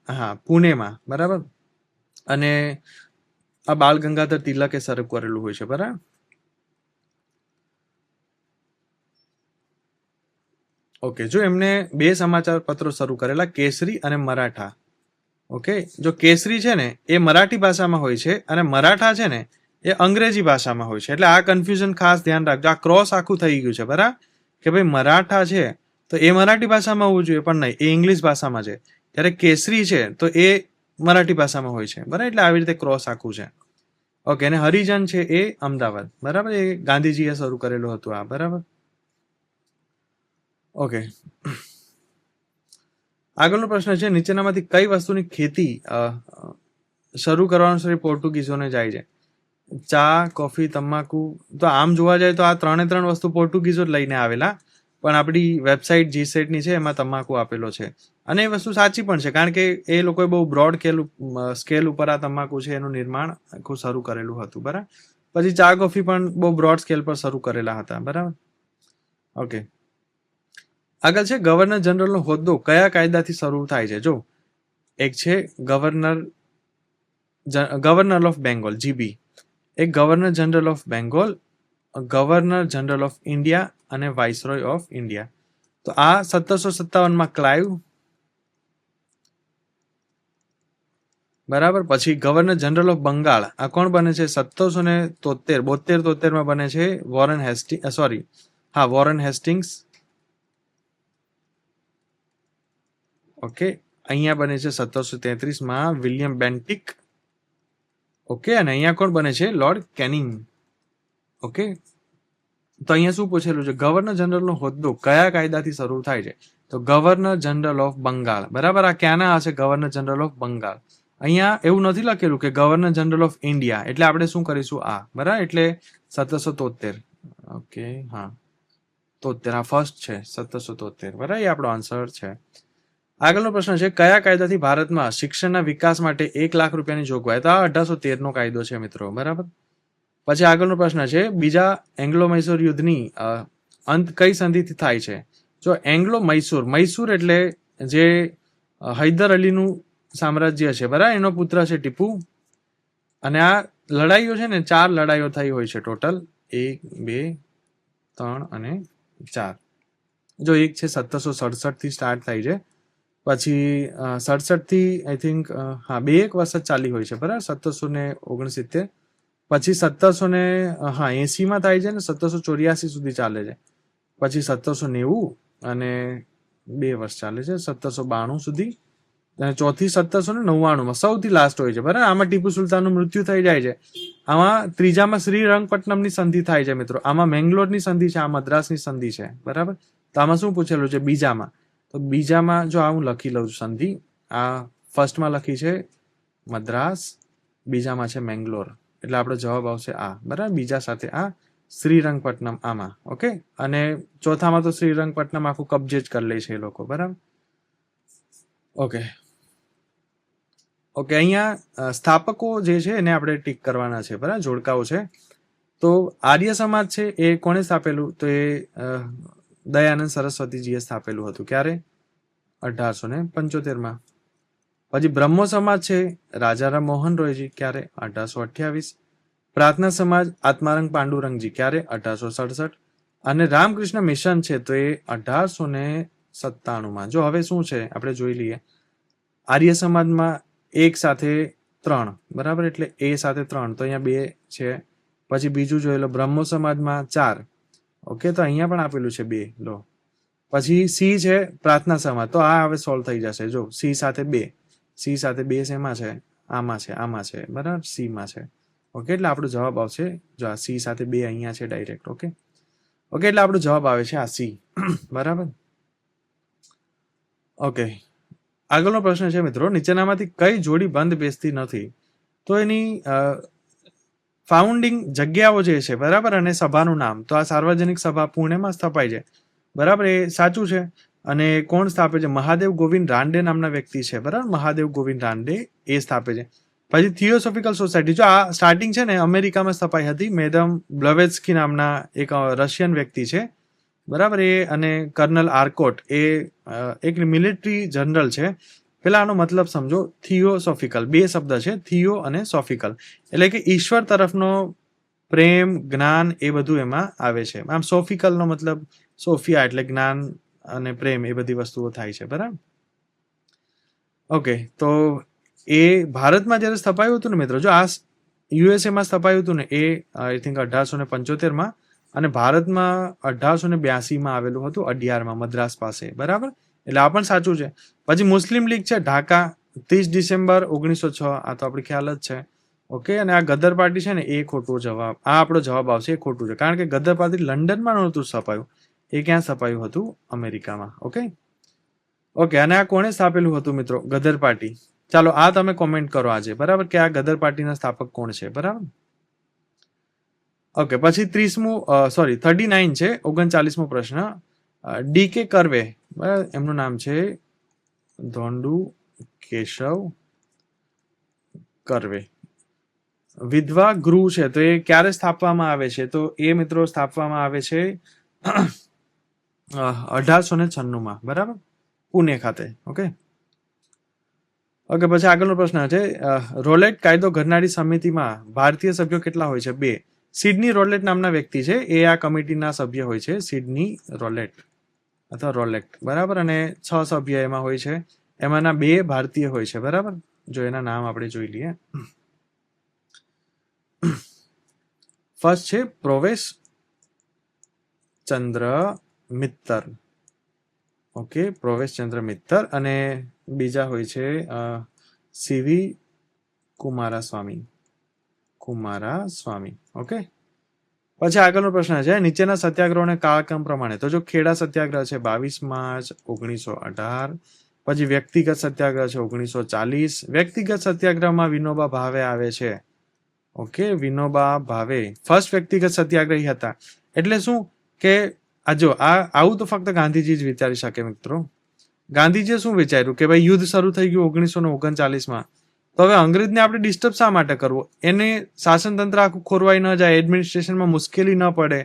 હા પુણેમાં. બરાબર, અને આ બાલ ગંગાધર તિલકે શરૂ કરેલું હોય છે. બરાબર, ઓકે. જો એમને 2 સમાચાર પત્રો શરૂ કરેલા, કેસરી અને મરાઠા. ઓકે, જો કેસરી છે ને એ મરાઠી ભાષામાં હોય છે અને મરાઠા છે ને એ અંગ્રેજી ભાષામાં હોય છે. એટલે આ કન્ફ્યુઝન ખાસ ધ્યાન રાખજો. આ ક્રોસ આખું થઈ ગયું છે. બરાબર, કે ભાઈ મરાઠા છે તો એ મરાઠી ભાષામાં હોવું જોઈએ, પણ નહીં, એ ઇંગ્લિશ ભાષામાં છે. ત્યારે કેસરી છે તો એ મરાઠી ભાષામાં હોય છે. બરાબર, એટલે આવી રીતે ક્રોસ આખું છે. ઓકે, અને હરિજન છે એ અમદાવાદ. બરાબર, એ ગાંધીજીએ શરૂ કરેલું હતું આ. બરાબર, ઓકે. આગળનો પ્રશ્ન છે નીચેનામાંથી કઈ વસ્તુની ખેતી શરૂ કરવાનું શ્રેય પોર્ટુગીઝોને જાય છે? ચા, કોફી, તમાકુ. તો આમ જોવા જાય તો આ 3 વસ્તુ પોર્ટુગીઝો જ લઈને આવેલા, પણ આપણી વેબસાઇટ જીસેટની છે એમાં તમાકુ આપેલો છે. અને એ વસ્તુ સાચી પણ છે, કારણ કે એ લોકોએ બહુ બ્રોડ સ્કેલ ઉપર આ તમાકુ છે એનું નિર્માણ આખું શરૂ કરેલું હતું. બરાબર, પછી ચા કોફી પણ બહુ બ્રોડ સ્કેલ પર શરૂ કરેલા હતા. બરાબર, ઓકે. આગળ છે ગવર્નર જનરલનો હોદ્દો કયા કાયદાથી શરૂ થાય છે? જો એક છે ગવર્નર ઓફ બેંગોલ, જીબી, એક governor general of Bengal, governor general of India અને વાઇસરોય ઓફ ઇન્ડિયા. તો આ 1757માં ક્લાઇવ. બરાબર, પછી ગવર્નર જનરલ ઓફ બંગાળ આ કોણ બને છે? 1773 માં બને છે વોરેન હેસ્ટિંગ્સ. ઓકે, અહીંયા બને છે 1733માં વિલિયમ બેન્ટિક. ઓકે, અને અહીંયા કોણ બને છે? Lord canning. ઓકે, તો અહીંયા શું પૂછેલું છે? ગવર્નર જનરલનો હોદ્દો કયા કાયદાથી શરૂ થાય છે? તો ગવર્નર જનરલ ઓફ બંગાળ. બરાબર, આ ક્યાંના હશે? Governor general of Bengal. અહીંયા એવું નથી લખેલું કે ગવર્નર જનરલ ઓફ ઇન્ડિયા, એટલે આપણે શું કરીશું? આ. બરાબર, એટલે 1773. ઓકે, હા 73, આ ફર્સ્ટ છે 1773. બરાબર, એ આપણો આન્સર છે. આગળનો પ્રશ્ન છે કયા કાયદાથી ભારતમાં શિક્ષણના વિકાસ માટે 1 લાખ રૂપિયાની જોગવાઈ? તો આ 1813 નો કાયદો છે મિત્રો. બરાબર, પછી આગળનો પ્રશ્ન છે બીજા એંગ્લો મૈસૂર યુદ્ધની અંત કઈ સંધિથી થાય છે? જો એંગ્લો મૈસૂર એટલે જે હૈદર અલીનું સામ્રાજ્ય છે. બરાબર, એનો પુત્ર છે ટીપુ, અને આ લડાઈઓ છે ને 4 લડાઈઓ થઈ હોય છે ટોટલ, 1 2 3 અને 4. જો એક છે 1767 થી સ્ટાર્ટ થાય છે, પછી 67 થી આઈ થિંક 2 વર્ષ જ ચાલી હોય છે બરાબર, 1769, પછી 1780 માં થાય છે ને 1784 સુધી ચાલે છે, પછી 1790 અને 2 વર્ષ ચાલે છે 1792 સુધી, અને ચોથી 1799 સૌથી લાસ્ટ હોય છે બરાબર. આમાં ટીપુ સુલતાનનું મૃત્યુ થઈ જાય છે. આમાં ત્રીજામાં શ્રીરંગપટ્ટનમની સંધિ થાય છે મિત્રો. આમાં મેંગ્લોરની સંધિ છે, આ મદ્રાસની સંધિ છે બરાબર. તો આમાં શું પૂછેલું છે બીજામાં, તો બીજામાં જો હું લખી લઉં છું સંધિ, આ ફર્સ્ટમાં લખી છે મદ્રાસ, બીજામાં છે મેંગ્લોર, એટલે આપણો જવાબ આવશે આ બરાબર. બીજા સાથે આ શ્રીરંગપટ્ટનમ આમાં, ઓકે. અને ચોથામાં તો શ્રીરંગપટ્ટનમ આખું કબજે જ કરી લે છે એ લોકો બરાબર. ઓકે ઓકે, અહીંયા સ્થાપકો જે છે એને આપણે ટીક કરવાના છે બરાબર, જોડકાઓ છે. તો આર્ય સમાજ છે એ કોણે સ્થાપેલું, તો એ દયાનંદ સરસ્વતીજીએ સ્થાપેલું હતું. ક્યારે? 1875માં. પછી બ્રહ્મો સમાજ છે રાજારામ મોહન રોયજી, ક્યારે? 1828. પ્રાર્થના સમાજ આત્મારંગ પાંડુરંગજી, ક્યારે? 1867. અને રામકૃષ્ણ મિશન છે તો એ 1897માં. જો હવે શું છે આપણે જોઈ લઈએ. આર્ય સમાજમાં 1 સાથે 3 બરાબર, એટલે એ સાથે 3 તો અહીંયા 2 છે. પછી બીજું જોઈ લો, બ્રહ્મો સમાજમાં 4, ઓકે, તો અહીંયા પણ આપેલું છે 2 લો. પછી સી છે પ્રાર્થના સમાજ, તો આ હવે સોલ્વ થઈ જશે. જો સી સાથે 2, સી સાથે 2 શેમાં છે? આમાં છે, આમાં છે બરાબર, સી માં છે, ઓકે. એટલે આપણો જવાબ આવશે, જો આ સી સાથે 2 અહીંયા છે ડાયરેક્ટ, ઓકે ઓકે. એટલે આપણો જવાબ આવે છે આ સી બરાબર. ઓકે, આગળનો પ્રશ્ન છે મિત્રો, નીચેનામાંથી કઈ જોડી બંધ બેસતી નથી? તો એની ફાઉન્ડિંગ જગ્યાઓ જે છે બરાબર, અને સભાનું નામ, તો આ સાર્વજનિક સભા પુણેમાં સ્થપાય છે બરાબર, એ સાચું છે. અને કોણ સ્થાપે છે? મહાદેવ ગોવિંદ રાંડે નામના વ્યક્તિ છે બરાબર, મહાદેવ ગોવિંદ રાંડે એ સ્થાપે છે. પછી થિયોસોફિકલ સોસાયટી, જો આ સ્ટાર્ટિંગ છે ને અમેરિકામાં સ્થપાઈ હતી. મેડમ બ્લવેટ્સ્કી નામના એક રશિયન વ્યક્તિ છે બરાબર, એ અને કર્નલ આર્કોટ એ એક મિલિટરી જનરલ છે. પેલા આનો મતલબ સમજો, થિયોસોફિકલ 2 શબ્દ છે, થિયો અને સોફિકલ, એટલે કે ઈશ્વર તરફનો પ્રેમ, જ્ઞાન એ બધું એમાં આવે છે. આમ સોફિકલનો મતલબ સોફિયા એટલે જ્ઞાન અને પ્રેમ, એ બધી વસ્તુઓ થાય છે બરાબર. ઓકે, તો એ ભારતમાં જ્યારે સ્થપાયું હતું ને મિત્રો, જો આ યુએસએમાં સ્થપાયું હતું ને એ આઈ થિંક 1875માં, અને ભારતમાં 1882માં આવેલું હતું, અડિયારમાં મદ્રાસ પાસે બરાબર. એટલે આ પણ સાચું છે. પછી મુસ્લિમ લીગ છે ઢાકા 30 ડિસેમ્બર 1906, આ તો આપણે ખ્યાલ જ છે, ઓકે. અને આ ગદર પાર્ટી છે ને એ ખોટો જવાબ, આ આપણો જવાબ આવશે, એ ખોટું છે. કારણ કે ગદર પાર્ટી લંડનમાં નહોતું સ્થપાયું, એ ક્યાં સ્થપાયું હતું? અમેરિકામાં, ઓકે ઓકે. અને આ કોણે સ્થાપેલું હતું મિત્રો? ગદર પાર્ટી. ચાલો આ તમે કોમેન્ટ કરો આજે બરાબર, કે આ ગદર પાર્ટીના સ્થાપક કોણ છે બરાબર. ઓકે, પછી 39 છે, 39મો પ્રશ્ન. ડી.કે. કર્વે બરાબર, એમનું નામ છે ધોંડુ કેશવ કર્વે. વિધવા ગૃહ છે તો એ ક્યારે સ્થાપવામાં આવે છે? તો એ મિત્રો સ્થાપવામાં આવે છે 1896માં બરાબર, પુણે ખાતે, ઓકે ઓકે. પછી આગળનો પ્રશ્ન છે, રોલેટ કાયદો ઘડનારી સમિતિમાં ભારતીય સભ્યો કેટલા હોય છે? 2. સિડની રોલેટ નામના વ્યક્તિ છે, એ આ કમિટીના સભ્ય હોય છે, સિડની રોલેટ અથવા રોલેટ બરાબર. અને 6 સભ્ય એમાં હોય છે, એમાંના 2 ભારતીય હોય છે બરાબર. જો એના નામ આપણે જોઈ લઈએ. ફર્સ્ટ છે પ્રોવેશ ચંદ્ર મિત્તર, ઓકે, પ્રોવેશ ચંદ્ર મિત્તર. અને બીજા હોય છે સીવી કુમારાસ્વામી, ઓકે. પછી આગળનો પ્રશ્ન છે, નીચેના સત્યાગ્રહોને કાળક્રમ પ્રમાણે, તો જો ખેડા સત્યાગ્રહ છે 22 માર્ચ 1918, પછી વ્યક્તિગત સત્યાગ્રહ છે 1940. વ્યક્તિગત સત્યાગ્રહમાં વિનોબા ભાવે આવે છે, ઓકે. વિનોબા ભાવે ફર્સ્ટ વ્યક્તિગત સત્યાગ્રહી હતા. એટલે શું કે આવું તો ફક્ત ગાંધીજી જ વિચારી શકે મિત્રો. ગાંધીજીએ શું વિચાર્યું કે ભાઈ યુદ્ધ શરૂ થઈ ગયું 1939માં, તો હવે અંગ્રેજને આપણે ડિસ્ટર્બ શા માટે કરવો? એને શાસન તંત્ર આખું ખોરવાઈ ન જાય, એડમિનિસ્ટ્રેશનમાં મુશ્કેલી ન પડે,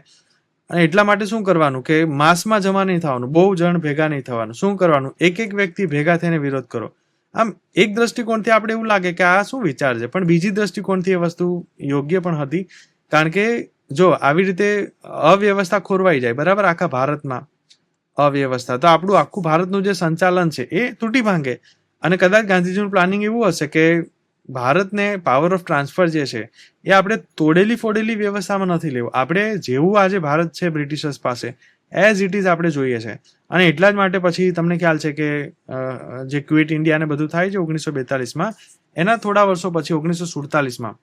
અને એટલા માટે શું કરવાનું કે માસમાં જમા નહીં થવાનું, બહુ જણ ભેગા નહીં થવાનું. શું કરવાનું? એક વ્યક્તિ ભેગા થઈને વિરોધ કરો. આમ એક દ્રષ્ટિકોણથી આપણે એવું લાગે કે આ શું વિચાર છે, પણ બીજી દ્રષ્ટિકોણથી એ વસ્તુ યોગ્ય પણ હતી. કારણ કે જો આવી રીતે અવ્યવસ્થા ખોરવાઈ જાય, બરાબર, આખા ભારતમાં અવ્યવસ્થા, તો આપણું આખું ભારતનું જે સંચાલન છે એ તૂટી ભાંગે. અને કદાચ ગાંધીજીનું પ્લાનિંગ એવું હશે કે ભારતને પાવર ઓફ ટ્રાન્સફર જે છે એ આપણે તોડેલી ફોડેલી વ્યવસ્થામાં નથી લેવું. આપણે જેવું આજે ભારત છે બ્રિટિશર્સ પાસે, એઝ ઇટ ઇઝ આપણે જોઈએ છે. અને એટલા જ માટે પછી તમને ખ્યાલ છે કે જે ક્વિટ ઇન્ડિયાને બધું થાય છે 1942માં, એના થોડા વર્ષો પછી 1947માં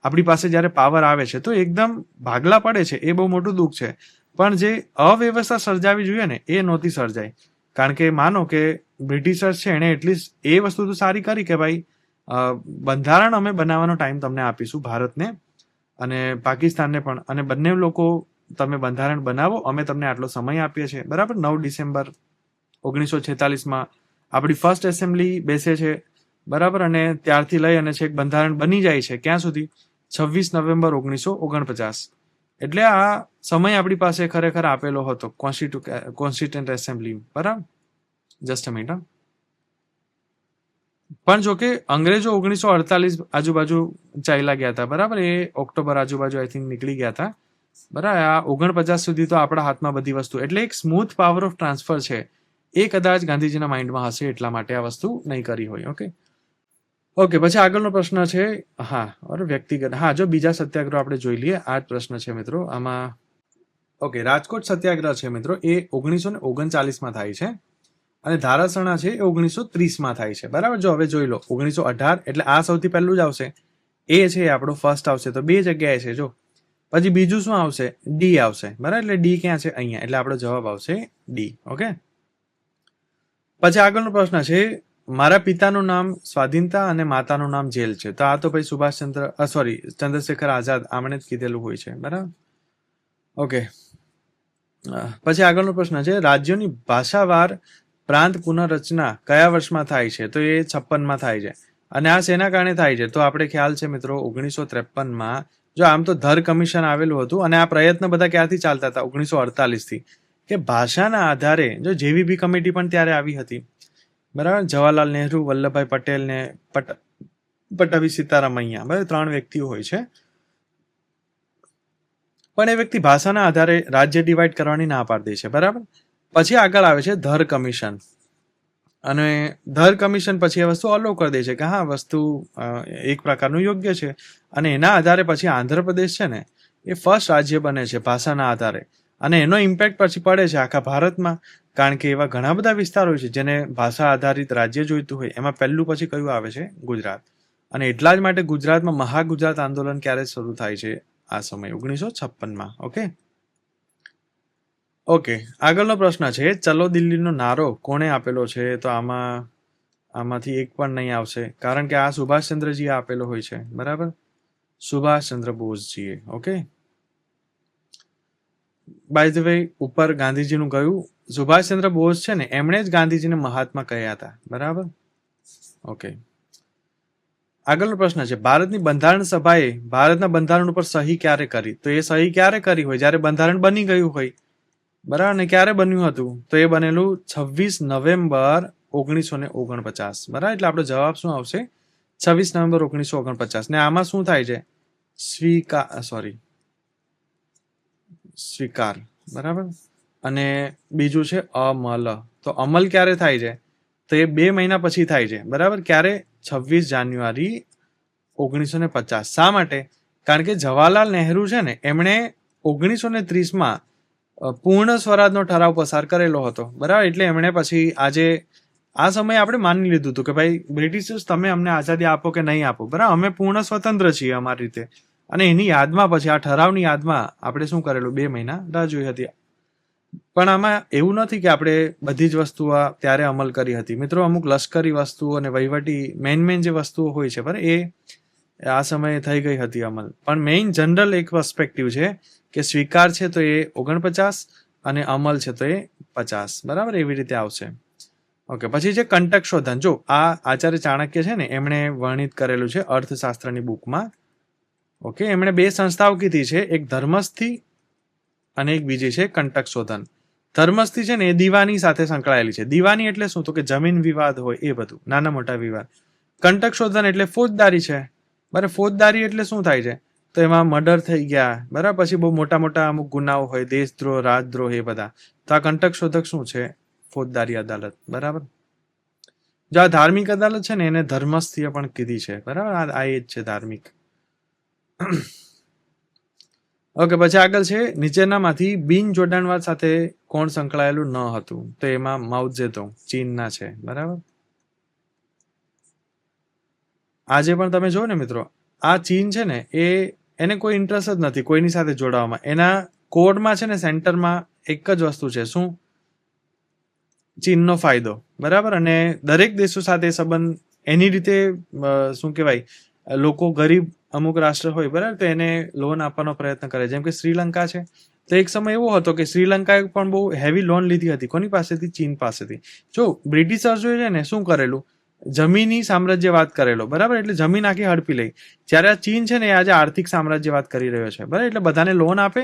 આપણી પાસે જ્યારે પાવર આવે છે તો એકદમ ભાગલા પડે છે. એ બહુ મોટું દુઃખ છે. પણ જે અવ્યવસ્થા સર્જાવી જોઈએ ને એ નહોતી સર્જાઈ. કારણ કે માનો કે બ્રિટિશર્સ છે એણે એટલીસ્ટ એ વસ્તુ તો સારી કરી કે ભાઈ બંધારણ અમે બનાવવાનો ટાઈમ તમને આપીશું, ભારતને અને પાકિસ્તાનને પણ, અને બંને લોકો તમે બંધારણ બનાવો, અમે તમને આટલો સમય આપીએ છીએ, બરાબર. 9 ડિસેમ્બર 1946માં આપણી ફર્સ્ટ એસેમ્બલી બેસે છે, બરાબર, અને ત્યારથી લઈ અને છેક બંધારણ બની જાય છે ક્યાં સુધી? 26 નવેમ્બર 1949. એટલે આ સમય આપણી પાસે ખરેખર આપેલો હતો કોન્સ્ટિટ્યુન્ટ એસેમ્બલી, બરાબર. Just a minute. પણ જો કે અંગ્રેજો 1948 આજુબાજુ ચાલ્યા ગયા હતા, બરાબર. એ ઓક્ટોબર આજુબાજુ આઈ થિંક નીકળી ગયા હતા, બરાબર. આ 49 સુધી તો આપણા હાથમાં બધી વસ્તુ, એટલે એક સ્મૂથ પાવર ઓફ ટ્રાન્સફર છે એ કદાચ ગાંધીજીના માઇન્ડમાં હશે, એટલા માટે આ વસ્તુ નહીં કરી હોય. ઓકે. પછી આગળનો પ્રશ્ન છે, વ્યક્તિગત, જો બીજા સત્યાગ્રહ આપણે જોઈ લઈએ. આ જ પ્રશ્ન છે મિત્રો આમાં. ઓકે, રાજકોટ સત્યાગ્રહ છે મિત્રો એ 1939માં થાય છે, અને ધારાસણા છે એ 1930માં થાય છે, બરાબર. જો હવે જોઈ લો 1918, એટલે આ સૌથી પહેલું જ આવશે, એ છે આપણો ફર્સ્ટ આવશે, તો 2 જગ્યાએ છે. જો પછી બીજું શું આવશે? ડી આવશે, બરાબર. એટલે ડી ક્યાં છે? અહીંયા. એટલે આપણો જવાબ આવશે ડી. ઓકે. પછી આગળનો પ્રશ્ન છે, મારા પિતાનું નામ સ્વાધીનતા અને માતાનું નામ જેલ છે. તો આ તો ભાઈ ચંદ્રશેખર આઝાદ આમણે જ કીધેલું હોય છે, બરાબર. ઓકે. પછી આગળનો પ્રશ્ન છે, રાજ્યોની ભાષાવાર પ્રાંત પુનઃરચના કયા વર્ષમાં થાય છે? તો એ 56માં થાય છે. અને આ શેના કારણે થાય છે? તો આપણે ખ્યાલ છે મિત્રો 1953માં, જો આમ તો ધર કમિશન આવેલું હતું, અને આ પ્રયત્ન બધા ક્યાંથી ચાલતા હતા? 1948થી, કે ભાષાના આધારે, જો જેવીપી કમિટી પણ ત્યારે આવી હતી, બરાબર. જવાહરલાલ નહેરુ, વલ્લભભાઈ પટેલ ને પટ્ટાભી સીતારામૈયા, બરાબર, 3 વ્યક્તિઓ હોય છે. પણ એ વ્યક્તિ ભાષાના આધારે રાજ્ય ડિવાઈડ કરવાની ના પાડી દે છે, બરાબર. પછી આગળ આવે છે ધર કમિશન, અને ધર કમિશન પછી એ વસ્તુ અલો કરી દે છે કે હા, વસ્તુ એક પ્રકારનું યોગ્ય છે, અને એના આધારે પછી આંધ્રપ્રદેશ છે ને એ ફર્સ્ટ રાજ્ય બને છે ભાષાના આધારે, અને એનો ઇમ્પેક્ટ પછી પડે છે આખા ભારતમાં. કારણ કે એવા ઘણા બધા વિસ્તારો છે જેને ભાષા આધારિત રાજ્ય જોઈતું હોય. એમાં પહેલું પછી કયું આવે છે? ગુજરાત. અને એટલા જ માટે ગુજરાતમાં મહાગુજરાત આંદોલન ક્યારે શરૂ થાય છે? આ સમય 1956માં. ઓકે. આગળનો પ્રશ્ન છે, ચલો દિલ્હીનો નારો કોણે આપેલો છે? તો આમાંથી એક પણ નહીં આવશે, કારણ કે આ સુભાષચંદ્રજીએ આપેલો હોય છે, બરાબર. સુભાષચંદ્ર બોઝજીએ. ઓકે. બાય ધ વે, ઉપર ગાંધીજીનું ગયું, સુભાષચંદ્ર બોઝ છે ને એમણે જ ગાંધીજીને મહાત્મા કહ્યા હતા, બરાબર. ઓકે. આગળનો પ્રશ્ન છે, ભારતની બંધારણ સભાએ ભારતના બંધારણ ઉપર સહી ક્યારે કરી? તો એ સહી ક્યારે કરી હોય? જ્યારે બંધારણ બની ગયું હોય, બરાબર. ને ક્યારે બન્યું હતું? તો એ બનેલું 26 નવેમ્બર 1949, બરાબર. એટલે આપણો જવાબ શું આવશે? 26 નવેમ્બર 1949. ને આમાં શું થાય છે? સ્વીકાર, બરાબર. અને બીજું છે અમલ. તો અમલ ક્યારે થાય છે? તો એ 2 મહિના પછી થાય છે, બરાબર. ક્યારે? 26 જાન્યુઆરી 1950. શા માટે? કારણ કે જવાહરલાલ નહેરુ છે ને એમણે 1930માં પૂર્ણ સ્વરાજનો ઠરાવ પસાર કરેલો હતો, બરાબર. એટલે એમણે પછી આજે આ સમયે આપણે માની લીધું હતું કે ભાઈ બ્રિટિશર્સ, તમે અમને આઝાદી આપો કે નહીં આપો, બરાબર, અમે પૂર્ણ સ્વતંત્ર છીએ અમારી રીતે. અને એની યાદમાં પછી આ ઠરાવની યાદમાં આપણે શું કરેલું? 2 મહિના રાહ જોઈ હતી. પણ આમાં એવું નથી કે આપણે બધી જ વસ્તુઓ ત્યારે અમલ કરી હતી મિત્રો. અમુક લશ્કરી વસ્તુઓ અને વહીવટી મેન જે વસ્તુઓ હોય છે, બરાબર, એ આ સમયે થઈ ગઈ હતી અમલ. પણ મેઇન જનરલ એક પર્સ્પેક્ટિવ છે કે સ્વીકાર છે તો એ 49 અને અમલ છે તો એ 50, બરાબર. એવી રીતે આવશે. ઓકે. પછી છે કંટક શોધન. જો આ આચાર્ય ચાણક્ય છે ને એમણે વર્ણિત કરેલું છે અર્થશાસ્ત્રની બુકમાં. ઓકે. એમણે 2 સંસ્થાઓ કીધી છે, એક ધર્મસ્થિ અને એક બીજી છે કંટક શોધન. ધર્મસ્થી છે ને એ દીવાની સાથે સંકળાયેલી છે. દીવાની એટલે શું? તો કે જમીન વિવાદ હોય એ બધું, નાના મોટા વિવાદ. કંટક શોધન એટલે ફોજદારી છે. બરાબર, ફોજદારી એટલે શું થાય છે? તો એમાં મર્ડર થઈ ગયા, બરાબર, પછી બહુ મોટા મોટા અમુક ગુનાઓ હોય, દેશદ્રોહ, રાજદ્રોહ, એ બધા. તો આ કંટક શોધક શું છે? ફોજદારી અદાલત. બરાબર. જો આ ધાર્મિક અદાલત છે ને એને ધર્મસ્થીય પણ કીધી છે. બરાબર, આ એ જ છે ધાર્મિક. ઓકે, પછી આગળ છે નીચેનામાંથી બિન જોડાણવાદ સાથે કોણ સંકળાયેલું ન હતું? તો એમાં માઉ ઝેડોંગ ચીનના છે. બરાબર, આજે પણ તમે જો ને મિત્રો, આ ચીન છે ને એને કોઈ ઇન્ટરેસ્ટ જ નથી કોઈની સાથે જોડાવામાં. એના કોડમાં છે ને સેન્ટરમાં એક જ વસ્તુ છે, શું? ચીનનો ફાયદો. બરાબર, અને દરેક દેશો સાથે સંબંધ એની રીતે શું કહેવાય, લોકો ગરીબ અમુક રાષ્ટ્ર હોય, બરાબર, તો એને લોન આપવાનો પ્રયત્ન કરે. જેમ કે શ્રીલંકા છે, તો એક સમય એવો હતો કે શ્રીલંકાએ પણ બહુ હેવી લોન લીધી હતી. કોની પાસેથી? ચીન પાસેથી. જો બ્રિટિશર્સોએ છે ને શું કરેલું, જમીની સામ્રાજ્યવાદ કરેલો. બરાબર, એટલે જમીન આખી હડપી લઈ. જ્યારે આ ચીન છે ને એ આજે આર્થિક સામ્રાજ્યવાદ કરી રહ્યો છે. બરાબર, એટલે બધાને લોન આપે,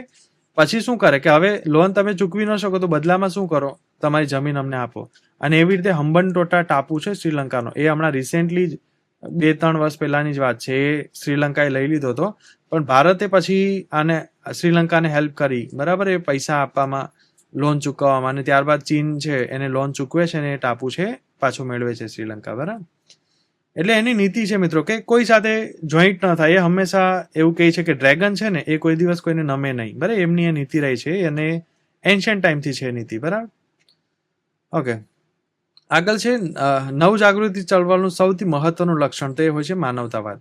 પછી શું કરે કે હવે લોન તમે ચૂકવી ન શકો તો બદલામાં શું કરો? તમારી જમીન અમને આપો. અને એવી રીતે હંબનટોટા ટાપુ છે શ્રીલંકાનો, એ હમણાં રિસેન્ટલી જ 2-3 વર્ષ પહેલાની જ વાત છે, એ શ્રીલંકાએ લઈ લીધો હતો. પણ ભારતે પછી આને શ્રીલંકાને હેલ્પ કરી. બરાબર, એ પૈસા આપવામાં, લોન ચૂકવવામાં, અને ત્યારબાદ ચીન છે એને લોન ચૂકવે છે અને એ ટાપુ છે પાછું મેળવે છે શ્રીલંકા. બરાબર, એટલે એની નીતિ છે મિત્રો કે કોઈ સાથે જોઈન્ટ ન થાય. એ હંમેશા એવું કહે છે કે ડ્રેગન છે ને એ કોઈ દિવસ કોઈને નમે નહીં. બરાબર, એમની એ નીતિ રહી છે અને એન્શિયન્ટ ટાઈમથી છે નીતિ. બરાબર, ઓકે. આગળ છે નવજાગૃતિ ચળવળનું સૌથી મહત્વનું લક્ષણ તો એ હોય છે માનવતાવાદ.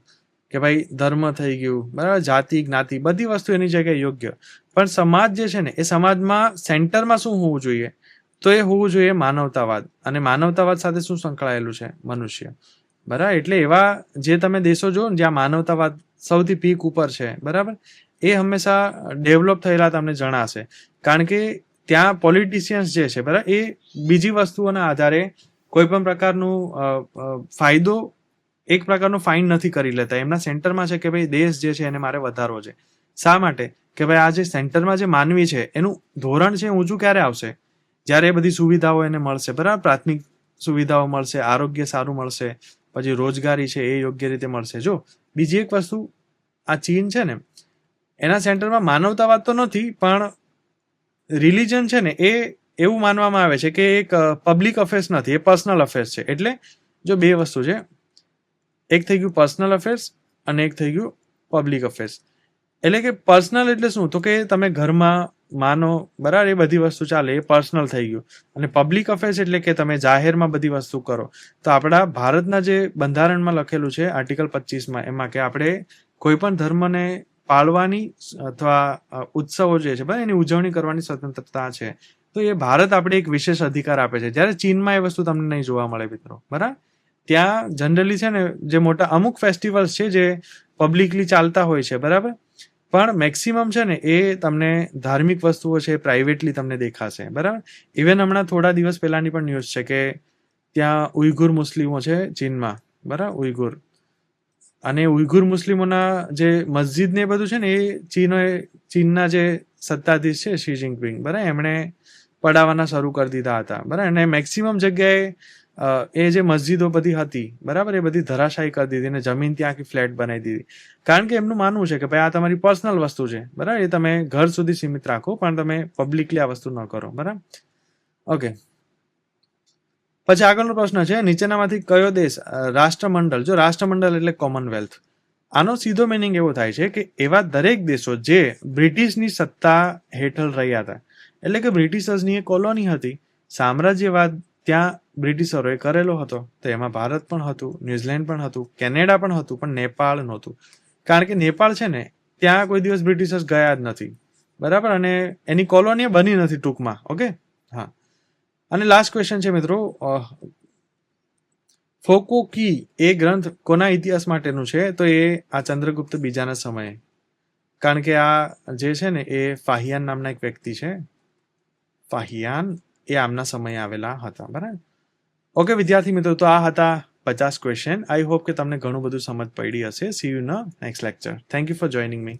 કે ભાઈ ધર્મ થઈ ગયું, બરાબર, જાતિ જ્ઞાતિ બધી વસ્તુ એની જગ્યાએ યોગ્ય, પણ સમાજ જે છે ને એ સમાજમાં સેન્ટરમાં શું હોવું જોઈએ? તો એ હોવું જોઈએ માનવતાવાદ. અને માનવતાવાદ સાથે શું સંકળાયેલું છે? મનુષ્ય. બરાબર, એટલે એવા જે તમે દેશો જો ને જ્યાં માનવતાવાદ સૌથી પીક ઉપર છે, બરાબર, એ હંમેશા ડેવલપ થયેલા તમને જણાશે. કારણ કે ત્યાં પોલિટિશિયન્સ જે છે, બરાબર, એ બીજી વસ્તુઓના આધારે કોઈ પણ પ્રકારનું ફાયદો, એક પ્રકારનું ફાઇન નથી કરી લેતા. એમના સેન્ટરમાં છે કે ભાઈ દેશ જે છે એને મારે વધારવો છે. શા માટે? કે ભાઈ આ જે સેન્ટરમાં જે માનવી છે એનું ધોરણ છે ઊંચું ક્યારે આવશે? જ્યારે એ બધી સુવિધાઓ એને મળશે. બરાબર, પ્રાથમિક સુવિધાઓ મળશે, આરોગ્ય સારું મળશે, પછી રોજગારી છે એ યોગ્ય રીતે મળશે. જો બીજી એક વસ્તુ, આ ચીન છે ને એના સેન્ટરમાં માનવતાવાદ તો નથી, પણ રિલિજન છે ને એ એવું માનવામાં આવે છે કે એક પબ્લિક અફેર્સ નથી, એ પર્સનલ અફેર્સ છે. એટલે જો બે વસ્તુ છે, એક થઈ ગયું પર્સનલ અફેર્સ અને એક થઈ ગયું પબ્લિક અફેર્સ. એટલે કે પર્સનલ એટલે શું? તો કે તમે ઘરમાં માનો, બરાબર, એ બધી વસ્તુ ચાલે, એ પર્સનલ થઈ ગયું. અને પબ્લિક અફેર્સ એટલે કે તમે જાહેરમાં બધી વસ્તુ કરો. તો આપણા ભારતના જે બંધારણમાં લખેલું છે આર્ટિકલ 25માં, એમાં કે આપણે કોઈ પણ ધર્મને પાળવાની અથવા ઉત્સવો જે છે બરાબર એની ઉજવણી કરવાની સ્વતંત્રતા છે. તો એ ભારત આપણે એક વિશેષ અધિકાર આપે છે. જ્યારે ચીનમાં એ વસ્તુ તમને નહીં જોવા મળે મિત્રો. બરાબર, ત્યાં જનરલી છે ને જે મોટા અમુક ફેસ્ટિવલ્સ છે જે પબ્લિકલી ચાલતા હોય છે, બરાબર, પણ મેક્સિમમ છે ને એ તમને ધાર્મિક વસ્તુઓ છે પ્રાઇવેટલી તમને દેખાશે. બરાબર, ઇવન હમણાં થોડા દિવસ પહેલાની પણ ન્યૂઝ છે કે ત્યાં ઉઈગુર મુસ્લિમો છે ચીનમાં, બરાબર, ઉઈગુર, અને ઉઈગુર મુસ્લિમોના જે મસ્જિદ ને એ બધું છે ને એ ચીનના જે સત્તાધીશ છે શી જિનપિંગ, બરાબર, એમણે પડાવવાના શરૂ કરી દીધા હતા. બરાબર, અને મેક્સિમમ જગ્યાએ એ જે મસ્જિદો બધી હતી, બરાબર, એ બધી ધરાશાયી કરી દીધી અને જમીન ત્યાં આખી ફ્લેટ બનાવી દીધી. કારણ કે એમનું માનવું છે કે ભાઈ આ તમારી પર્સનલ વસ્તુ છે, બરાબર, એ તમે ઘર સુધી સીમિત રાખો, પણ તમે પબ્લિકલી આ વસ્તુ ન કરો. બરાબર, ઓકે. પછી આગળનો પ્રશ્ન છે નીચેનામાંથી કયો દેશ રાષ્ટ્રમંડળ, જો રાષ્ટ્રમંડળ એટલે કોમનવેલ્થ, આનો સીધો મિનિંગ એવો થાય છે કે એવા દરેક દેશો જે બ્રિટિશની સત્તા હેઠળ રહ્યા હતા, એટલે કે બ્રિટિશર્સની એ કોલોની હતી, સામ્રાજ્યવાદ ત્યાં બ્રિટિશરોએ કરેલો હતો. તો એમાં ભારત પણ હતું, ન્યુઝીલેન્ડ પણ હતું, કેનેડા પણ હતું, પણ નેપાળ નહોતું. કારણ કે નેપાળ છે ને ત્યાં કોઈ દિવસ બ્રિટિશર્સ ગયા જ નથી. બરાબર, અને એની કોલોની બની નથી ટૂંકમાં. ઓકે, હા. અને લાસ્ટ ક્વેશ્ચન છે મિત્રો, ફોકો કી એ ગ્રંથ કોના ઇતિહાસ માટેનું છે? તો એ આ ચંદ્રગુપ્ત બીજાના સમયે. કારણ કે આ જે છે ને એ ફાહિયાન નામના એક વ્યક્તિ છે, ફાહિયાન, એ આમના સમયે આવેલા હતા. બરાબર, ઓકે વિદ્યાર્થી મિત્રો, તો આ હતા 50 ક્વેશ્ચન. આઈ હોપ કે તમને ઘણું બધું સમજ પડી હશે. C you in next lecture. Thank you for joining me.